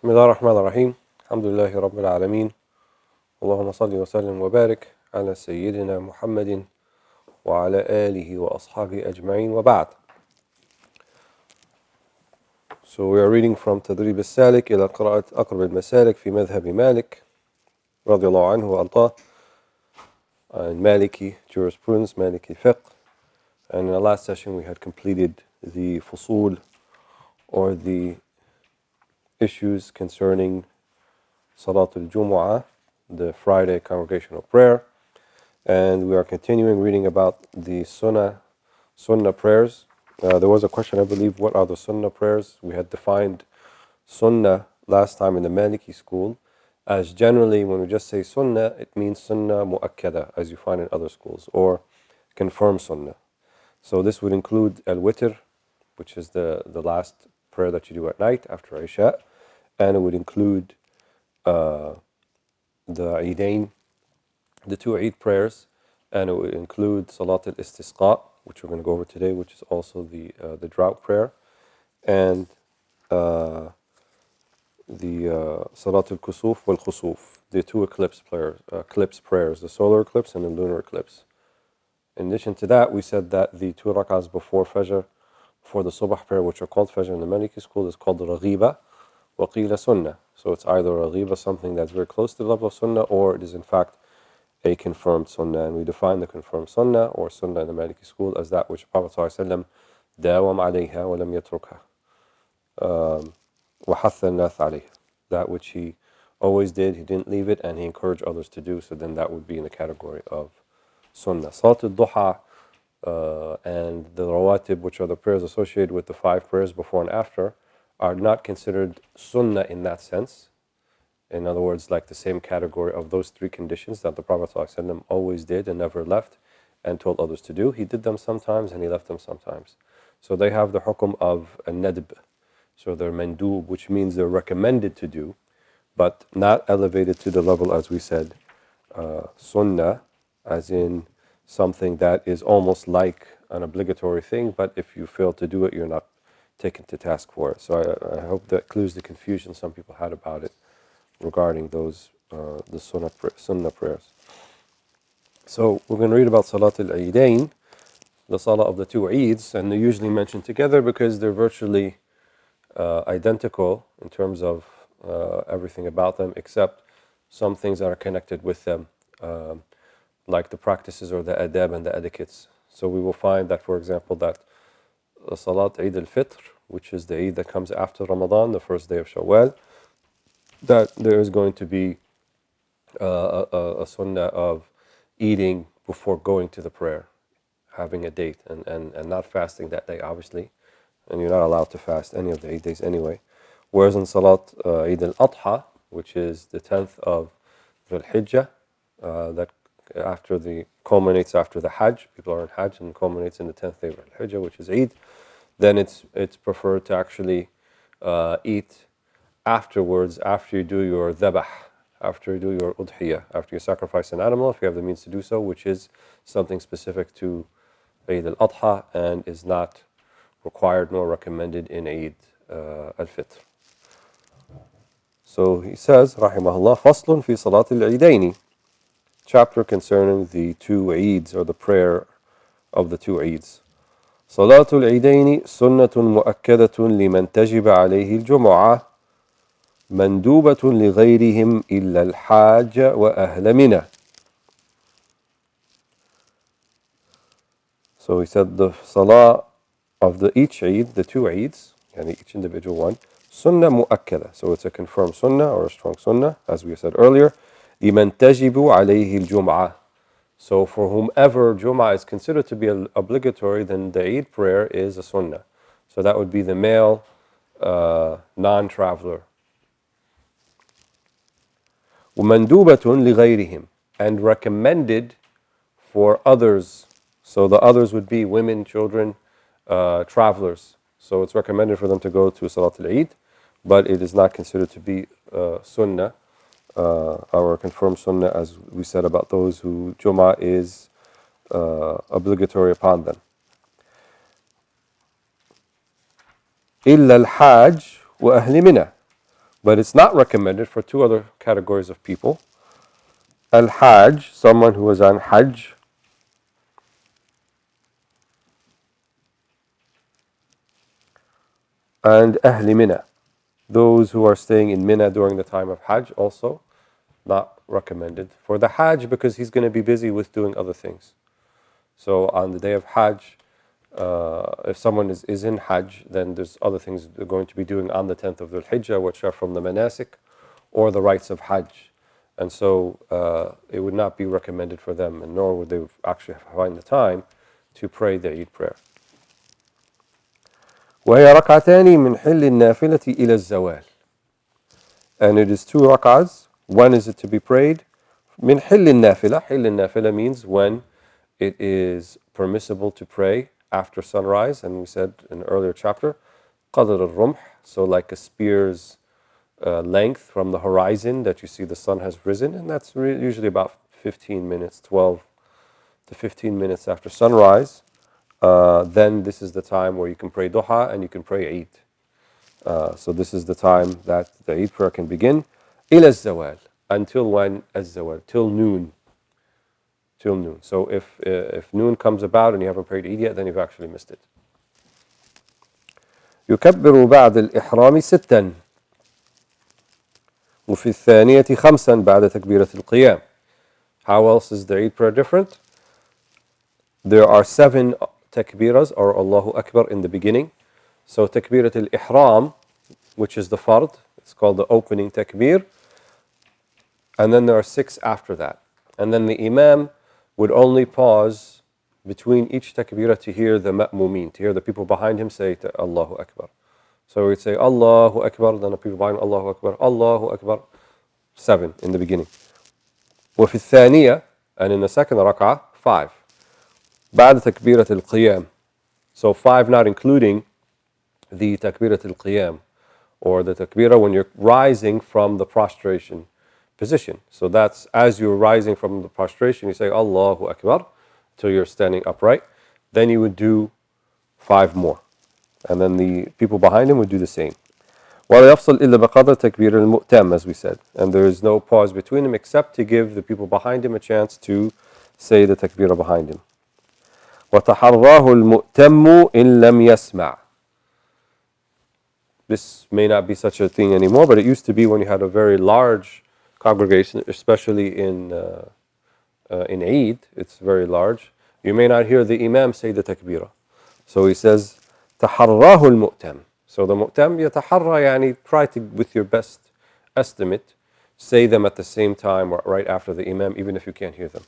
بسم الله الرحمن الرحيم الحمد لله رب العالمين اللهم صل وسلم وبارك على سيدنا محمد وعلى آله وأصحابه أجمعين وبعد. So we are reading from Tadrib Al-Salik إلى قراءة أقرب المسالك في مذهب مالك رضي الله عنه وأرضاه, and Maliki jurisprudence, Maliki Fiqh. And in the last session we had completed the fusul, or the issues concerning Salatul Jumu'ah, the Friday congregational prayer, and we are continuing reading about the Sunnah prayers. There was a question, I believe, what are the Sunnah prayers? We had defined Sunnah last time in the Maliki school as generally, when we just say Sunnah, it means Sunnah Mu'akkada, as you find in other schools, or confirmed Sunnah. So this would include Al-Witr, which is the last prayer that you do at night after Isha, and it would include the Eidain, the two Eid prayers, and it would include Salat al-Istisqa, which we're going to go over today, which is also the Drought prayer, and the Salat al-Kusuf wal-Khusuf, the two eclipse prayers, the solar eclipse and the lunar eclipse. In addition to that, we said that the two rak'ahs before Fajr, before the Subh prayer, which are called Fajr in the Maliki school, is called Raghiba wa qila Sunnah. So it's either Raghiba, something that's very close to the level of Sunnah, or it is in fact a confirmed Sunnah. And we define the confirmed Sunnah or Sunnah in the Maliki school as that which the Prophet ﷺ dawam alayha wa lam yatrukha wa hatha an-nath alayha, that which he always did, he didn't leave it, and he encouraged others to do, so then that would be in the category of Sunnah. Salat al-Duha and the Rawatib, which are the prayers associated with the 5 prayers before and after, are not considered Sunnah in that sense. In other words, like the same category of those 3 conditions that the Prophet ﷺ always did and never left and told others to do. He did them sometimes and he left them sometimes. So they have the hukum of a nadb. So they're mandub, which means they're recommended to do, but not elevated to the level, as we said, Sunnah, as in something that is almost like an obligatory thing, but if you fail to do it, you're not taken to task for it. So I hope that clears the confusion some people had about it regarding those the Sunnah prayers. So we're going to read about Salat al-Eidain, the Salah of the 2 Eids, and they're usually mentioned together because they're virtually identical in terms of everything about them, except some things that are connected with them, like the practices or the adab and the etiquettes. So we will find that, for example, that Salat Eid al-Fitr, which is the Eid that comes after Ramadan, the first day of Shawwal, that there is going to be a sunnah of eating before going to the prayer, having a date, and not fasting that day, obviously. And you're not allowed to fast any of the 8 days anyway. Whereas in Salat Eid al-Adha, which is the 10th of Dhul Hijjah, that culminates after the Hajj, people are in Hajj, and culminates in the 10th day of Dhul Hijjah, which is Eid, then it's preferred to actually eat afterwards, after you do your dhabah, after you do your udhiyah, after you sacrifice an animal, if you have the means to do so, which is something specific to Eid al-Adha and is not required nor recommended in Eid al-Fitr. So he says, rahimahullah, faslun fi salat al-Eidaini, chapter concerning the 2 Eids, or the prayer of the 2 Eids. Salatul Eidaini sunnatun mu'akkadatun liman tajiba alayhi al-jumu'ah mandubatun li ghayrihim illa al-hajj wa ahla mina. So he said the salah of each Eid, the 2 Eids, and each individual one, sunnah mu'akkada. So it's a confirmed sunnah or a strong sunnah, as we said earlier. لمن تجب عليه الجمعة. So for whomever Jum'ah is considered to be obligatory, then the Eid prayer is a sunnah. So that would be the male non-traveler. ومندوبة لغيرهم, and recommended for others. So the others would be women, children, travelers. So it's recommended for them to go to Salat al-Eid, but it is not considered to be sunnah, our confirmed sunnah, as we said about those who Jum'ah is obligatory upon them. إلا الحاج وأهل منى, But it's not recommended for two other categories of people. Al-Hajj, someone who is on Hajj, and Ahli Mina, those who are staying in Mina during the time of Hajj, also not recommended for the Hajj because he's going to be busy with doing other things. So on the day of Hajj, if someone is in Hajj, then there's other things they're going to be doing on the 10th of Dhul Hijjah, which are from the manasik or the rites of Hajj. And so it would not be recommended for them, and nor would they actually find the time to pray the Eid prayer. وهي ركعتان من حل النافلة إلى الزوال. And it is two rak'ahs. When is it to be prayed? من حل النافلة. حل النافلة means when it is permissible to pray after sunrise. And we said in an earlier chapter, قدر الرمح, so like a spear's length from the horizon that you see the sun has risen. And that's usually about 15 minutes, 12 to 15 minutes after sunrise. Then this is the time where you can pray duha and you can pray Eid. So this is the time that the Eid prayer can begin. إلى الزوال. Until when? الزوال. Till noon. Till noon. So if noon comes about and you haven't prayed Eid yet, then you've actually missed it. يكبر بعد الإحرام ستا وفي الثانية خمسا بعد تكبيرة القيام. How else is the Eid prayer different? There are 7 takbiras or Allahu Akbar in the beginning. So takbirat al-ihram, which is the fard, it's called the opening takbir. And then there are 6 after that. And then the imam would only pause between each takbirah to hear the ma'mumeen, to hear the people behind him say Allahu Akbar. So we'd say Allahu Akbar, then the people behind Allahu Akbar, Allahu Akbar. 7 in the beginning. وفي الثانية, and in the second rak'ah, 5. بعد تكبيرة القيام. So 5 not including the takbirat al-qiyam, or the takbirah when you're rising from the prostration position. So that's as you're rising from the prostration, you say Allahu Akbar till you're standing upright. Then you would do 5 more. And then the people behind him would do the same. وَلَا يَفْصَلْ إِلَّا بِقَدْرِ تَكْبِيرِ الْمُؤْتَمِ, as we said. And there is no pause between them except to give the people behind him a chance to say the takbirah behind him. وَتَحَرَّاهُ الْمُؤْتَمُّ إِن لَمْ يَسْمَعْ. This may not be such a thing anymore, but it used to be when you had a very large congregation, especially in Eid, it's very large. You may not hear the imam say the takbirah. So he says, تَحَرَّاهُ الْمُؤْتَمُّ. So the mu'tam يتحرى, يعني try to, with your best estimate, say them at the same time or right after the imam, even if you can't hear them.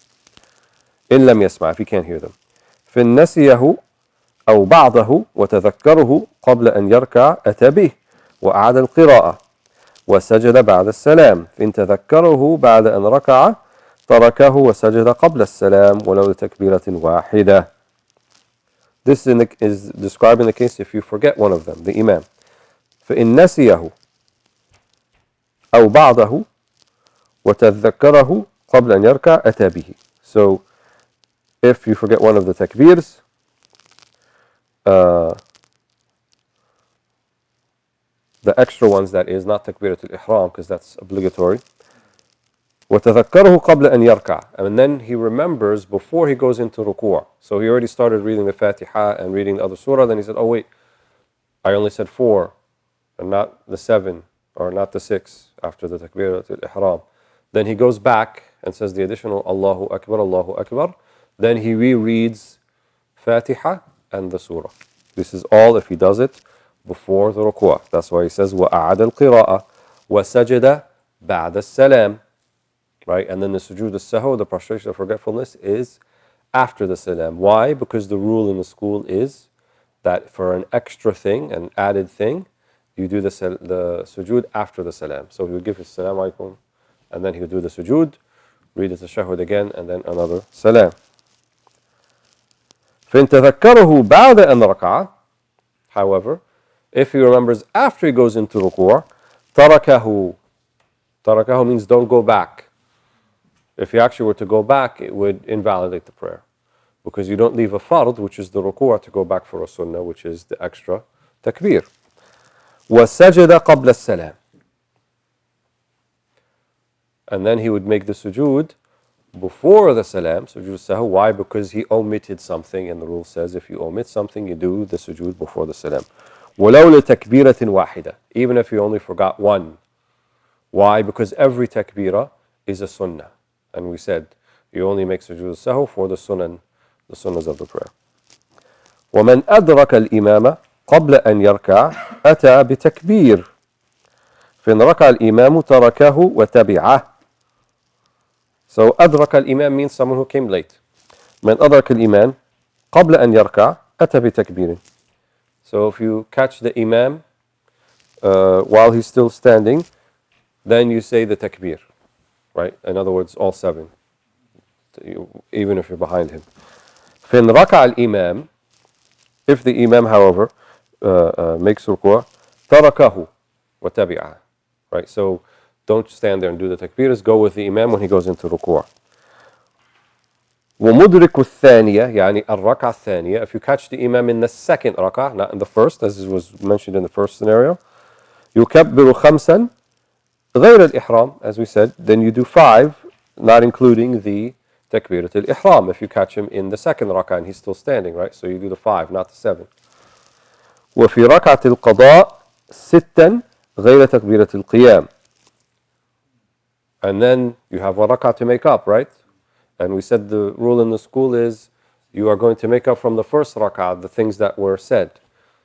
إن لم يسمع, if you can't hear them. فإن نسيه أو بعضه وتذكره قبل أن يركع أتى به وأعاد القراءة وسجد بعد السلام. فإن تذكره بعد أن ركع تركه وسجد قبل السلام ولو لتكبيرة واحدة. This is describing the case if you forget one of them, the imam. فإن نسيه أو بعضه وتذكره قبل أن يركع أتى به. So if you forget one of the takbirs, the extra ones, that is, not takbirat al-ihram, because that's obligatory. وَتَذَكَّرُهُ قَبْلَ أَنْ يَرْكَعَ. And then he remembers before he goes into ruku'. So he already started reading the Fatiha and reading the other surah. Then he said, oh wait, I only said 4, and not the 7, or not the 6 after the takbirat al-ihram. Then he goes back and says the additional Allahu Akbar, Allahu Akbar. Then he rereads Fatiha and the surah. This is all if he does it before the ruku'. That's why he says وَأَعَدَ الْقِرَاءَ وَسَجَدَ بَعْدَ السَّلَامِ. Right? And then the sujood al-sahw, the prostration of forgetfulness, is after the salam. Why? Because the rule in the school is that for an extra thing, an added thing, you do the sujood after the salam. So he would give his salam alaikum, and then he would do the sujood, read the tashahhud again, and then another salam. فإن تذكره بعد أن ركع. However, if he remembers after he goes into ruku', تركه. تركه means don't go back. If you actually were to go back, it would invalidate the prayer. Because you don't leave a fard, which is the ruku', to go back for a sunnah, which is the extra takbir. وَسَجَدَ قَبْلَ السَّلَامِ. And then he would make the sujood before the salam, sujood sahw. Why? Because he omitted something, and the rule says if you omit something, you do the sujood before the salam. وَلَوْ لِتَكْبِيرَةٍ وَاحِدَةٍ. Even if you only forgot one. Why? Because every takbirah is a sunnah. And we said, you only make sujood sahw for the sunnahs of the prayer. وَمَنْ أَدْرَكَ الْإِمَامَ قَبْلَ أَنْ يَرْكَعَ أَتَى بِتَكْبِيرٍ فإن ركع الإمام تركه وتبعه. So أدرك الإمام means someone who came late. من أدرك الإمام قبل أن يركع أتى بتكبير. So if you catch the imam while he's still standing, then you say the takbir, right? In other words, all seven, even if you're behind him. فإن ركع الإمام, if the imam, however, makes ركوع تركه وتبعه. Right, so don't stand there and do the takbirs. Go with the imam when he goes into ruku'. ومدرك الثانية يعني الركعة الثانية. If you catch the imam in the second rak'ah, not in the first, as was mentioned in the first scenario, يكبر خمسا غير الإحرام, as we said. Then you do 5, not including the takbirat al-ihram. If you catch him in the second rak'ah and he's still standing, right? So you do the 5, not the 7. وفي ركعة القضاء 6 غير تكبيرة القيام. And then you have one rak'ah to make up, right? And we said the rule in the school is you are going to make up from the first rak'ah the things that were said.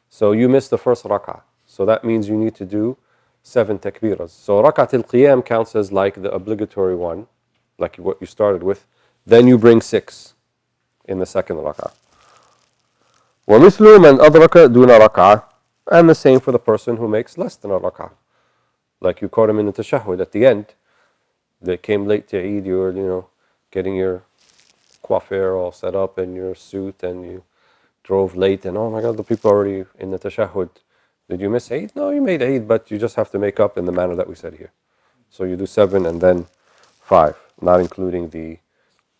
So you missed the first rak'ah. So that means you need to do 7 takbiras. So rak'at al-qiyam counts as like the obligatory one, like what you started with. Then you bring 6 in the second rak'ah. ومثل من أدرك دون ركعة. And the same for the person who makes less than a rak'ah. Like you caught him in the tashahhud at the end. They came late to Eid, you were, getting your coiffure all set up and your suit, and you drove late, and oh my God, the people are already in the tashahhud. Did you miss Eid? No, you made Eid, but you just have to make up in the manner that we said here. So you do 7 and then 5, not including the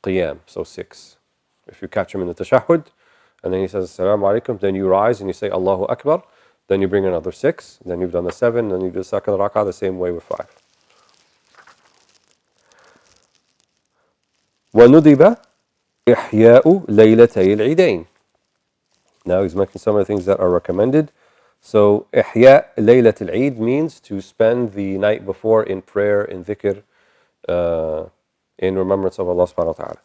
qiyam, so 6. If you catch him in the tashahhud, and then he says, Assalamu alaikum, then you rise and you say, Allahu Akbar, then you bring another 6, then you've done the 7, then you do the second rak'ah the same way with 5. وَنُدِبَ إِحْيَاءُ لَيْلَتَيِ الْعِيدَيْنِ. Now he's making some of the things that are recommended. So إِحْيَاء لَيْلَةِ الْعِيد means to spend the night before in prayer, in dhikr, in remembrance of Allah subhanahu wa ta'ala.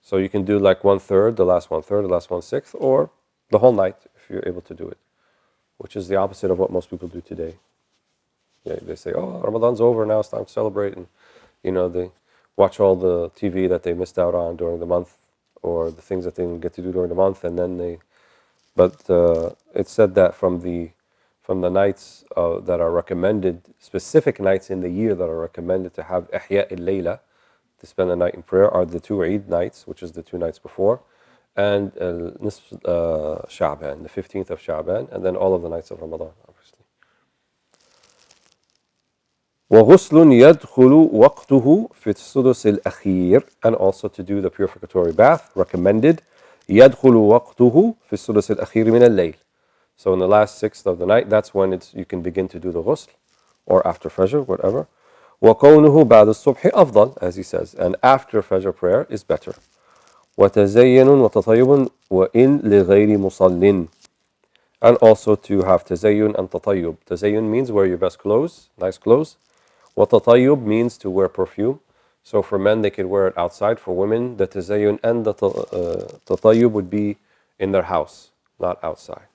So you can do like 1/3, the last 1/3, the last 1/6, or the whole night if you're able to do it, which is the opposite of what most people do today. They say, oh, Ramadan's over, now it's time to celebrate, and they watch all the TV that they missed out on during the month, or the things that they didn't get to do during the month, and then but it's said that from the nights that are recommended, specific nights in the year that are recommended to have ihya al-layla, to spend the night in prayer, are the 2 Eid nights, which is the 2 nights before, and nisf Sha'ban, the 15th of Sha'ban, and then all of the nights of Ramadan, obviously. وغسل يدخل وقته في السدس الأخير, and also to do the purificatory bath, recommended. يدخل وقته في السدس الأخير من الليل. So in the last 6th of the night, that's when you can begin to do the ghusl, or after Fajr, whatever. وكونه بعد الصبح أفضل, as he says, and after Fajr prayer is better. وتزين وتطيب وإن لغير مصل. And also to have tazayyun and tatayyub. Tazayyun means wear your best clothes, nice clothes. وتطيب means to wear perfume. So for men, they could wear it outside. For women, the tazayyun and the tatayyub would be in their house, not outside.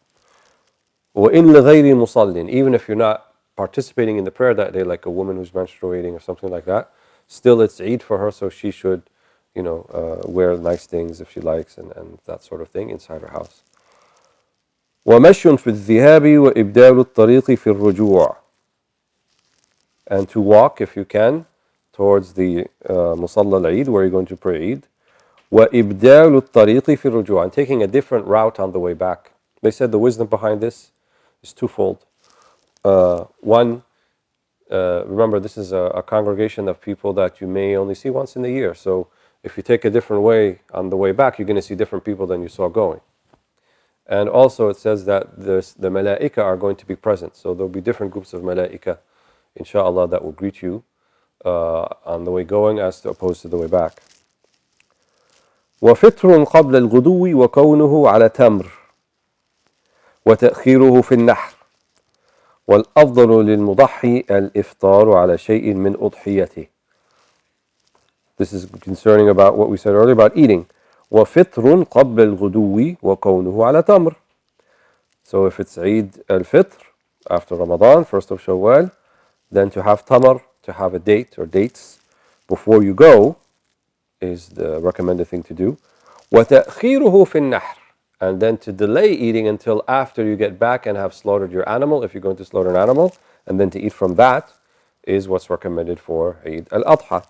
وإن لغير مصل. Even if you're not participating in the prayer that day, like a woman who's menstruating or something like that, still it's Eid for her, so she should, wear nice things if she likes, and that sort of thing inside her house. ومشي في الذهاب وإبدال الطريق في الرجوع. And to walk, if you can, towards the Musalla al-Eid, where you're going to pray Eid. وإبدال الطريق في الرجوع. And taking a different route on the way back. They said the wisdom behind this is twofold. One, remember, this is a congregation of people that you may only see once in a year. So if you take a different way on the way back, you're going to see different people than you saw going. And also it says that the malaika are going to be present. So there'll be different groups of malaika, inshallah, that will greet you on the way going as opposed to the way back. وفطر قبل الغدو وكونه على تمر وتأخيره في النحر والأفضل للمضحي الإفطار على شيء من أضحيته. This is concerning about what we said earlier about eating. وفطر قبل الغدو وكونه على تمر. So if it's Eid al-Fitr after Ramadan, 1st of Shawwal, then to have tamar, to have a date or dates before you go is the recommended thing to do. وتأخيره في النحر, and then to delay eating until after you get back and have slaughtered your animal, if you're going to slaughter an animal, and then to eat from that is what's recommended for Eid al-Adha.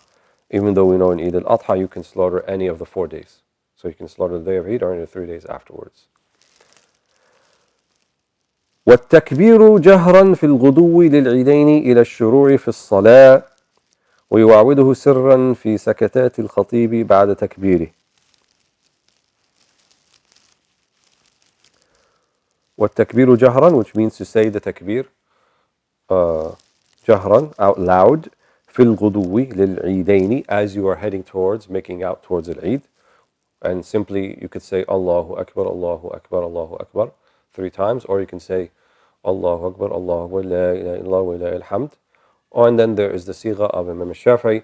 Even though we know in Eid al-Adha you can slaughter any of the 4 days. So you can slaughter the day of Eid or any of the 3 days afterwards. والتكبير جهرا في الغدو للعيدين إلى الشروع في الصلاة ويعاوده سرا في سكتات الخطيب بعد تكبيره. والتكبير جهرا, which means to say the takbir جهرا, out loud, في الغدو للعيدين, as you are heading towards, making out towards al-Eid. And simply you could say Allahu Akbar, Allahu Akbar, Allahu Akbar 3 times, or you can say Allahu Akbar, Allahu Akbar, La ilaha illallah wa la ilhamd. And then there is the sigha of Imam al-Shafi'i,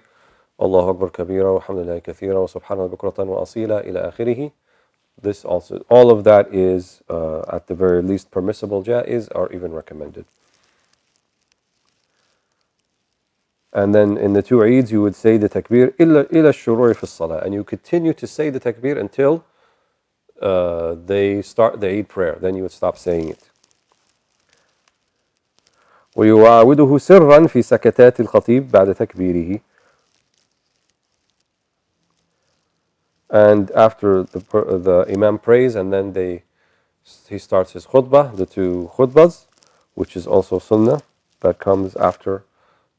Allahu Akbar kabira wa hamdulillahi kathira wa subhanallah bukratan wa asila ila akhirih. This also, all of that is at the very least permissible, jaiz, or even recommended. And then in the 2 Eids you would say the takbir illa ash-shuru'i fi as-salah, and you continue to say the takbir until they start the Eid prayer, then you would stop saying it. ويعاوده سرا في سكتات الخطيب بعد تكبيره. And after the Imam prays and then he starts his khutbah, the 2 khutbahs, which is also sunnah, that comes after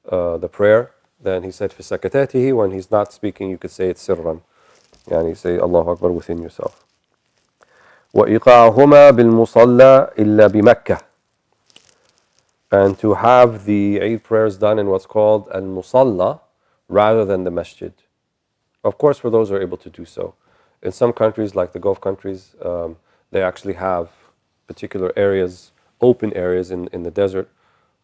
the prayer. Then he said في سكتاته, when he's not speaking you could say it sirran, and you say Allahu Akbar within yourself. وإيقاعهما بالمصلى إلا بمكة, and to have the Eid prayers done in what's called al-musalla rather than the masjid. Of course, for those who are able to do so. In some countries, like the Gulf countries, they actually have particular areas, open areas in the desert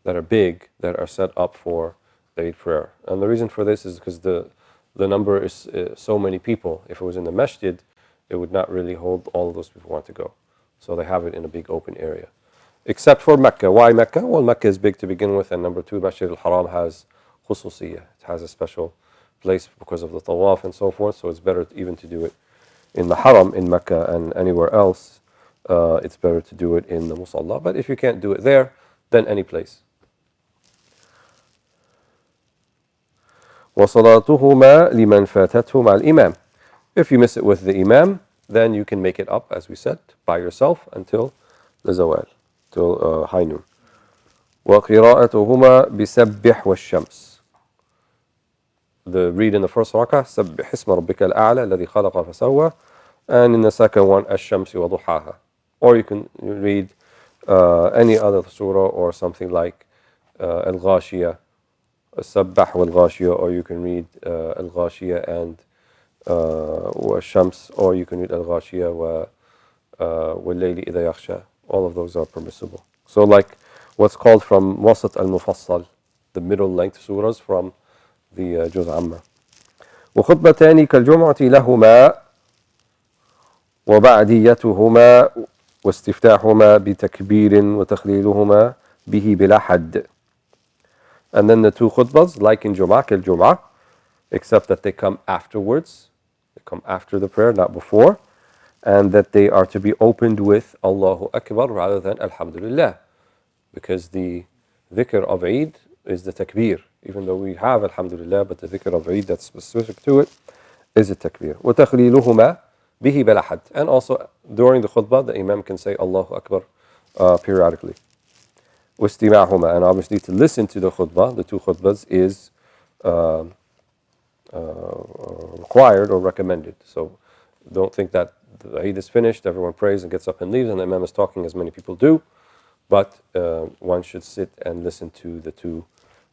that are big, that are set up for the Eid prayer. And the reason for this is because the number is so many people. If it was in the masjid, it would not really hold all of those people who want to go. So they have it in a big open area. Except for Mecca. Why Mecca? Well, Mecca is big to begin with, and number 2, Masjid al-Haram has khususiyya. It has a special place because of the tawaf and so forth, so it's better even to do it in the Haram in Mecca, and anywhere else it's better to do it in the Musalla. But if you can't do it there, then any place. وصلاتهما لمن فاتته مع الإمام. If you miss it with the Imam, then you can make it up, as we said, by yourself until the Zawal, till high noon. وقراءتهما بسبح والشمس. The read in the first rak'ah, سبح اسم ربك الأعلى الذي خلق فسوى, and in the second one, الشمس وضحاها. Or you can read any other surah or something like Al-Ghashiyah, السبح والغاشية, or you can read Al-Ghashiyah and والشمس, or you can read Al-Ghashiyah والليل إذا يغشى. All of those are permissible. So like what's called from Wasat al-Mufassal, the middle length surahs from the Juz Amma. وخطبتان كالجمعة لهما وبعديتهما واستفتاحهما بتكبير وتخليلهما به بلا حد. And then the 2 khutbahs, like in Jum'ah, كالجمعة, except that they come afterwards. They come after the prayer, not before. And that they are to be opened with Allahu Akbar rather than Alhamdulillah. Because the dhikr of Eid is the takbir. Even though we have Alhamdulillah, but the dhikr of Eid that's specific to it is a takbir. وَتَخْلِيلُهُمَا بِهِ بَلَا حَدٍّ. And also during the khutbah, the Imam can say Allahu Akbar periodically. وَاسْتِمَاعُهُمَا. And obviously to listen to the khutbah, the 2 khutbahs, is required or recommended. So don't think that the Eid is finished, everyone prays and gets up and leaves, and the Imam is talking as many people do. But one should sit and listen to the 2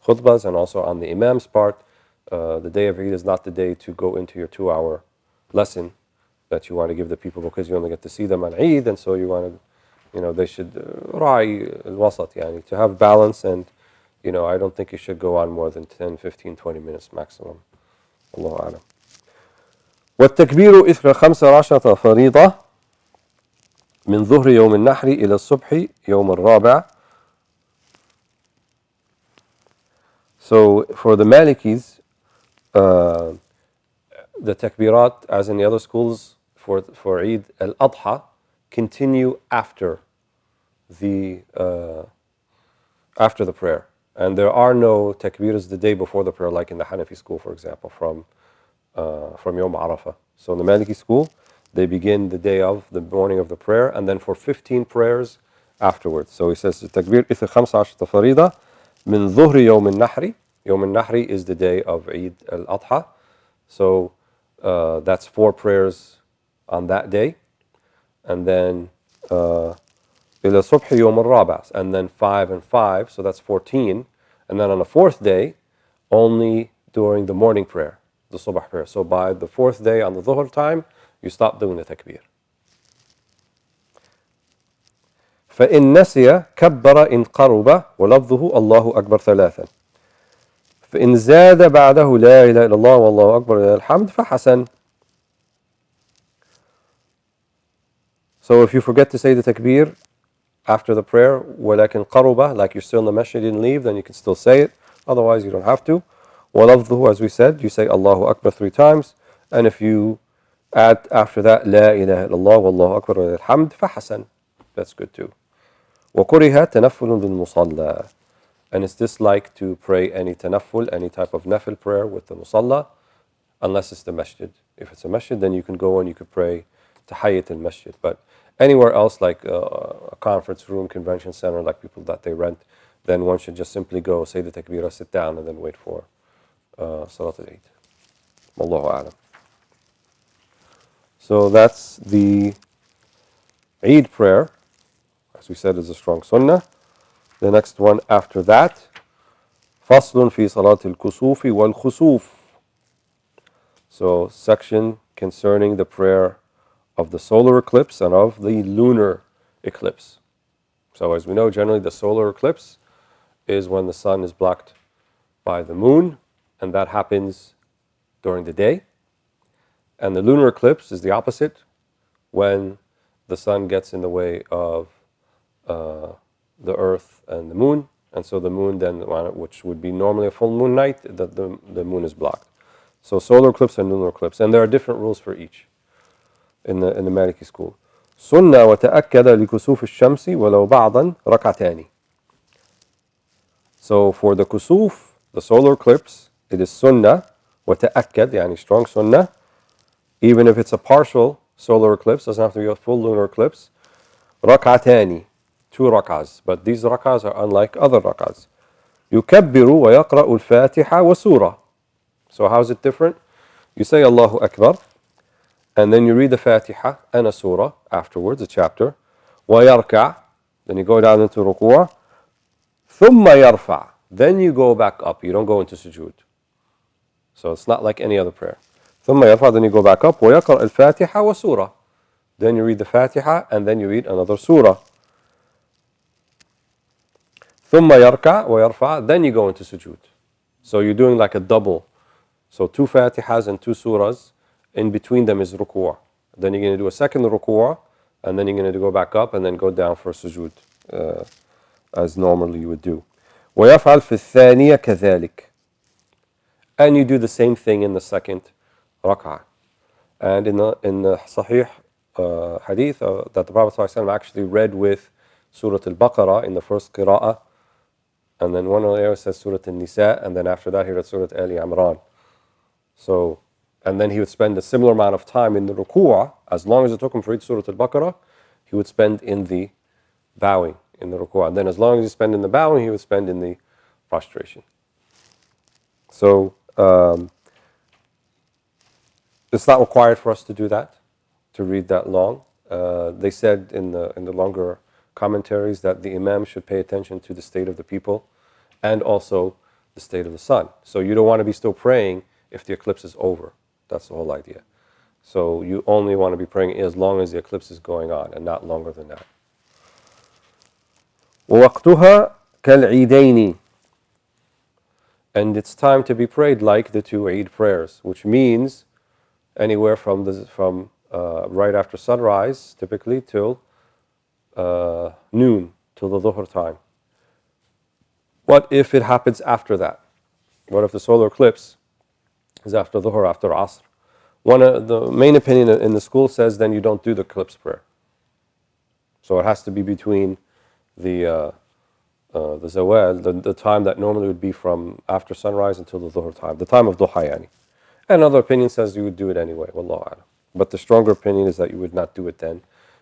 khutbahs, and also on the Imam's part, The day of Eid is not the day to go into your 2-hour lesson that you want to give the people because you only get to see them on Eid, and so you want to, they should ra'i al-wasat, yani, to have balance, and, I don't think you should go on more than 10, 15, 20 minutes maximum. Allahu a'lam. والتكبير إثر 15 فريضة من ظهر يوم النحر إلى الصبح يوم الرابع. So for the Malikis, the takbirat, as in the other schools for Eid al-Adha, continue after the prayer. And there are no takbirs the day before the prayer, like in the Hanafi school, for example, from Yom Arafah. So in the Maliki school, they begin the morning of the prayer, and then for 15 prayers afterwards. So he says, Takbir إثر 15 فريضة من ظهر يوم النحر. Yom al-Nahri is the day of Eid al-Adha. So that's 4 prayers on that day. And then إلى الصبح يوم الرابع. And then 5 and 5, so that's 14. And then on the 4th day, only during the morning prayer, the Subh prayer. So by the 4th day on the Dhuhr time, you stop doing the takbir. فإن نسي كبر إن قرب ولفظه الله أكبر 3. فإن زاد بعده لا إله إلا الله والله أكبر ولله الحمد فحسن. So if you forget to say the takbir after the prayer, ولكن قرب, like you're still in the masjid, you didn't leave, then you can still say it. Otherwise, you don't have to. وَلَفْظُهُ, as we said, you say Allahu Akbar 3 times. And if you add after that, لَا إِلَهَ إِلَّا اللَّهُ وَاللَّهُ أَكْبَرُ وَلِلَّهِ الْحَمْدُ فَحَسَنْ. That's good too. وَكُرِهَ تَنَفُّلٌ بِالْمُصَلَّى. And it's disliked to pray any tanafful, any type of nafil prayer with the musalla, unless it's the masjid. If it's a masjid, then you can go and you could pray tahiyyat al-masjid. But anywhere else, like a conference room, convention center, like people that they rent, then one should just simply go, say the takbirah, sit down, and then wait for Salat al-Eid. Wallahu a'lam. So that's the Eid prayer. As we said, is a strong sunnah. The next one after that, فصل في صلاة الكسوف والخسوف. So section concerning the prayer of the solar eclipse and of the lunar eclipse. So as we know, generally the solar eclipse is when the sun is blocked by the moon, and that happens during the day. And the lunar eclipse is the opposite, when the sun gets in the way of the earth and the moon, and so the moon then, which would be normally a full moon night, the moon is blocked. So solar eclipse and lunar eclipse, and there are different rules for each in the Maliki school. Sunnah وتأكد لكسوف الشمس ولو بعضا ركعتان. So for the kusuf, the solar eclipse, it is sunnah وتأكد, يعني strong sunnah, even if it's a partial solar eclipse, doesn't have to be a full lunar eclipse. ركعتان, 2 rak'ahs, but these rak'ahs are unlike other rak'ahs. يكبر ويقرأ الفاتحة وسورة. So how is it different? You say Allahu Akbar, and then you read the Fatiha and a surah afterwards, a chapter. ويركع, then you go down into ruku'. ثم يرفع, then you go back up. You don't go into sujood. So it's not like any other prayer. ثم يرفع, then you go back up. ويقرأ الفاتحة وسورة, then you read the Fatiha and then you read another surah. ثم يركع ويرفع, then you go into sujood. So you're doing like a double. So 2 Fatihas and 2 surahs. In between them is ruku'. Then you're going to do a second ruku', and then you're going to go back up and then go down for sujood, as normally you would do. ويفعل في الثانية كذلك. And you do the same thing in the second rak'ah. And in the Sahih hadith that the Prophet ﷺ actually read with Surah Al-Baqarah in the first qira'ah, and then one of the areas says Surah Al-Nisa, and then after that he read Surah Ali Imran. So, and then he would spend a similar amount of time in the ruku'. As long as it took him to read Surah Al-Baqarah, he would spend in the bowing in the ruku'. And then as long as he spent in the bowing, he would spend in the prostration. So, it's not required for us to do that, to read that long. They said in the longer commentaries that the imam should pay attention to the state of the people, and also the state of the sun. So you don't want to be still praying if the eclipse is over. That's the whole idea. So you only want to be praying as long as the eclipse is going on and not longer than that. وَوَقْتُهَا كَالْعِيدَيْنِ. And it's time to be prayed like the two Eid prayers, which means anywhere from right after sunrise, typically, till noon, till the Dhuhr time. What if it happens after that? What if the solar eclipse is after Dhuhr, after Asr? The main opinion in the school says then you don't do the eclipse prayer. So it has to be between the zawal, the time that normally would be from after sunrise until the Dhuhr time, the time of Duha yani. Another opinion says you would do it anyway, wallahu a'lam. But the stronger opinion is that you would not do it then,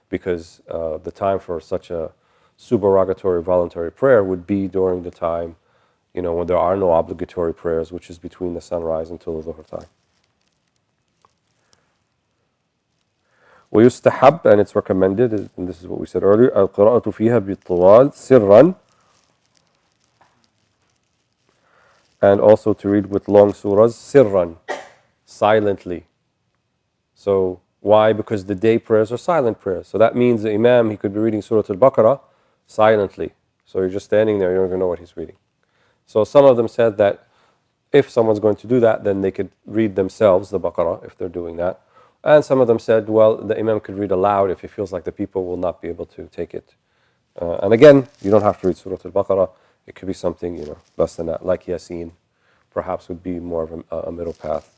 because the time for such a supererogatory voluntary prayer would be during the time, when there are no obligatory prayers, which is between the sunrise until the Dhuhr time. ويستحب, and it's recommended, and this is what we said earlier, القراءة فيها بالطوال سرا, and also to read with long surahs sirran, silently. So why? Because the day prayers are silent prayers. So that means the Imam, he could be reading Surah Al-Baqarah silently. So you're just standing there, you don't even know what he's reading. So some of them said that if someone's going to do that, then they could read themselves the Baqarah if they're doing that. And some of them said, well, the Imam could read aloud if he feels like the people will not be able to take it. And again, you don't have to read Surah Al-Baqarah. It could be something, less than that, like Yasin, perhaps would be more of a middle path.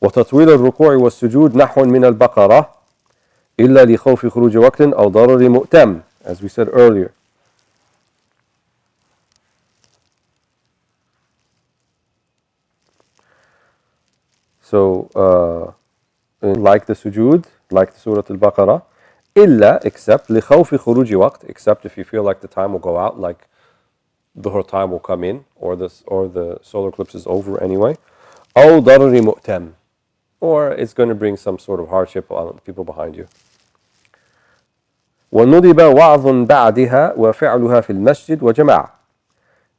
وتطويل الركوع والسجود نحو من البقرة إلا لخوف خروج وقت أو ضرر مؤتم, as we said earlier. So, like the sujood, like the Surah Al-Baqarah, إلا, except لخوف خروج وقت, except if you feel like the time will go out, like the Dhuhr time will come in, or the solar eclipse is over anyway. أو ضرر مؤتم, or it's going to bring some sort of hardship on the people behind you. وندب وعظ بعدها وفعلها في المسجد وجماعة.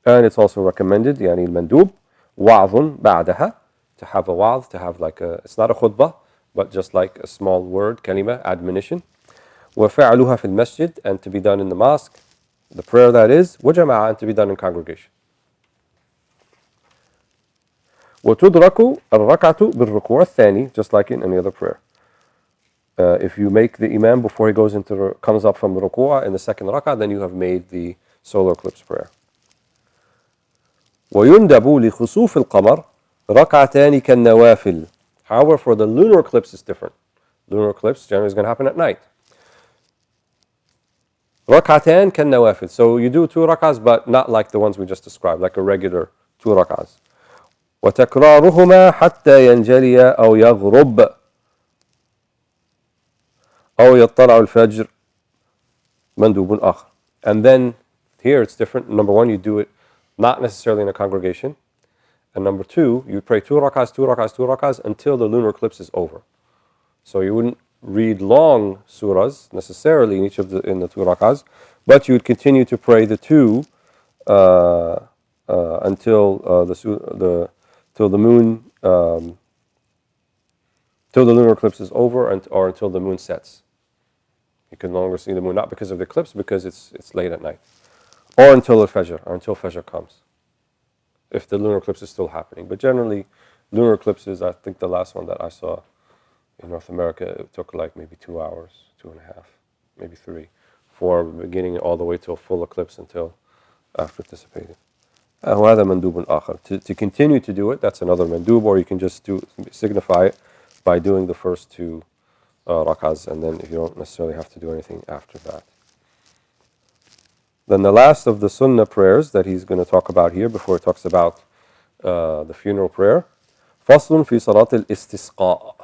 And it's also recommended, يعني المندوب, وعظ بعدها, to have a wa'z, to have it's not a khutbah, but just like a small word, kalima, admonition. وفعلها في المسجد, and to be done in the mosque, the prayer that is, وجماعة, and to be done in congregation. وتدرك الركعة بالركوع الثاني, just like in any other prayer. If you make the Imam before he comes up from the ruku'ah in the second rak'ah, then you have made the solar eclipse prayer. ويندب لخسوف القمر ركعتان كالنوافل. However, for the lunar eclipse it's different. Lunar eclipse generally is going to happen at night. ركعتان كالنوافل. So you do 2 rak'ahs, but not like the ones we just described, like a regular 2 rak'ahs. وتكرارهما حتى ينجلي أو يغرب أو يطلع الفجر مندوب آخر. And then here it's different. Number 1, you do it not necessarily in a congregation. And number 2, you pray 2 rak'ahs, 2 rak'ahs, 2 rak'ahs until the lunar eclipse is over. So you wouldn't read long surahs necessarily in in the 2 rak'ahs, but you would continue to pray the 2 until till the moon, till the lunar eclipse is over, or until the moon sets. You can no longer see the moon, not because of the eclipse, because it's late at night, or until the Fajr, or until Fajr comes, if the lunar eclipse is still happening. But generally, lunar eclipses, I think the last one that I saw in North America, it took like maybe 2 hours, 2.5, maybe 3, for beginning all the way till full eclipse until after it dissipated. وهذا مندوب آخر. To continue to do it, that's another mandub, or you can just signify it by doing the first 2 rak'ahs, and then you don't necessarily have to do anything after that. Then the last of the Sunnah prayers that he's going to talk about here before he talks about the funeral prayer, فصل في صلاة الاستسقاء.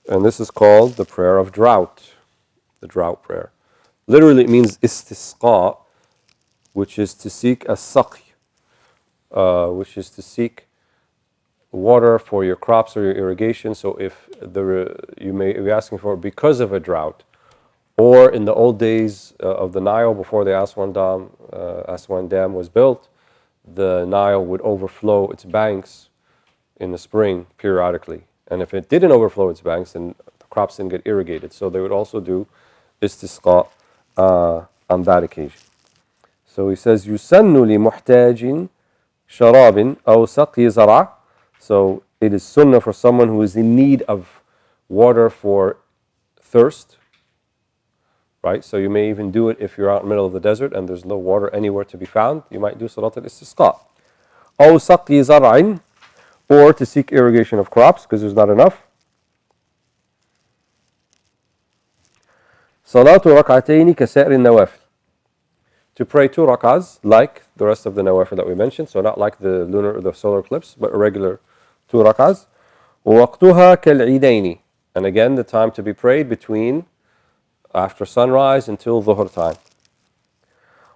And this is called the prayer of drought, the drought prayer. Literally it means istisqa, which is to seek a saqy, which is to seek water for your crops or your irrigation. So if you may be asking for it because of a drought, or in the old days of the Nile before the Aswan Dam was built, the Nile would overflow its banks in the spring periodically. And if it didn't overflow its banks, then the crops didn't get irrigated. So they would also do istisqa on that occasion. So he says, يُسَنُّ لِمُحْتَاجٍ شَرَابٍ أَوْ سَقْيِ زَرْعٍ. So it is sunnah for someone who is in need of water for thirst, right? So you may even do it if you're out in the middle of the desert and there's no water anywhere to be found. You might do salat al-istisqa. أَوْ سَقْيِ زَرْعٍ, or to seek irrigation of crops because there's not enough. صَلَاةُ رَكْعَتَيْنِ كَسَائِرِ النَّوَافِلِ, to pray 2 rak'ahs like the rest of the nawafil that we mentioned, so not like the lunar or the solar eclipse, but a regular 2 rak'ahs. وَوَقْتُهَا كَالْعِيدَيْنِ, and again the time to be prayed between after sunrise until dhuhr time.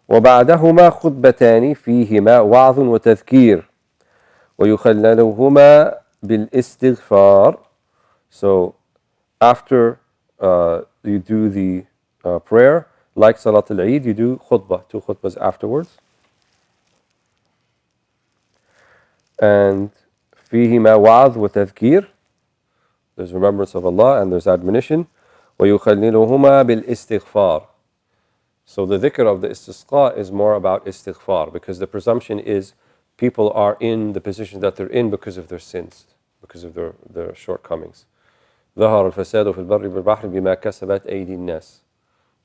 وبعدهما خطبتان فيهما وعظ وتذكير ويخللهما بالاستغفار. So after you do the prayer, like Salat al-Eid, you do khutbah, 2 khutbahs afterwards. And فيهما وعظ وتذكير, there's remembrance of Allah and there's admonition. ويخللهما بالاستغفار. So the dhikr of the istisqa is more about istighfar, because the presumption is people are in the position that they're in because of their sins, because of their shortcomings. ظهر الفساد في البر والبحر بما كسبت أيدي الناس.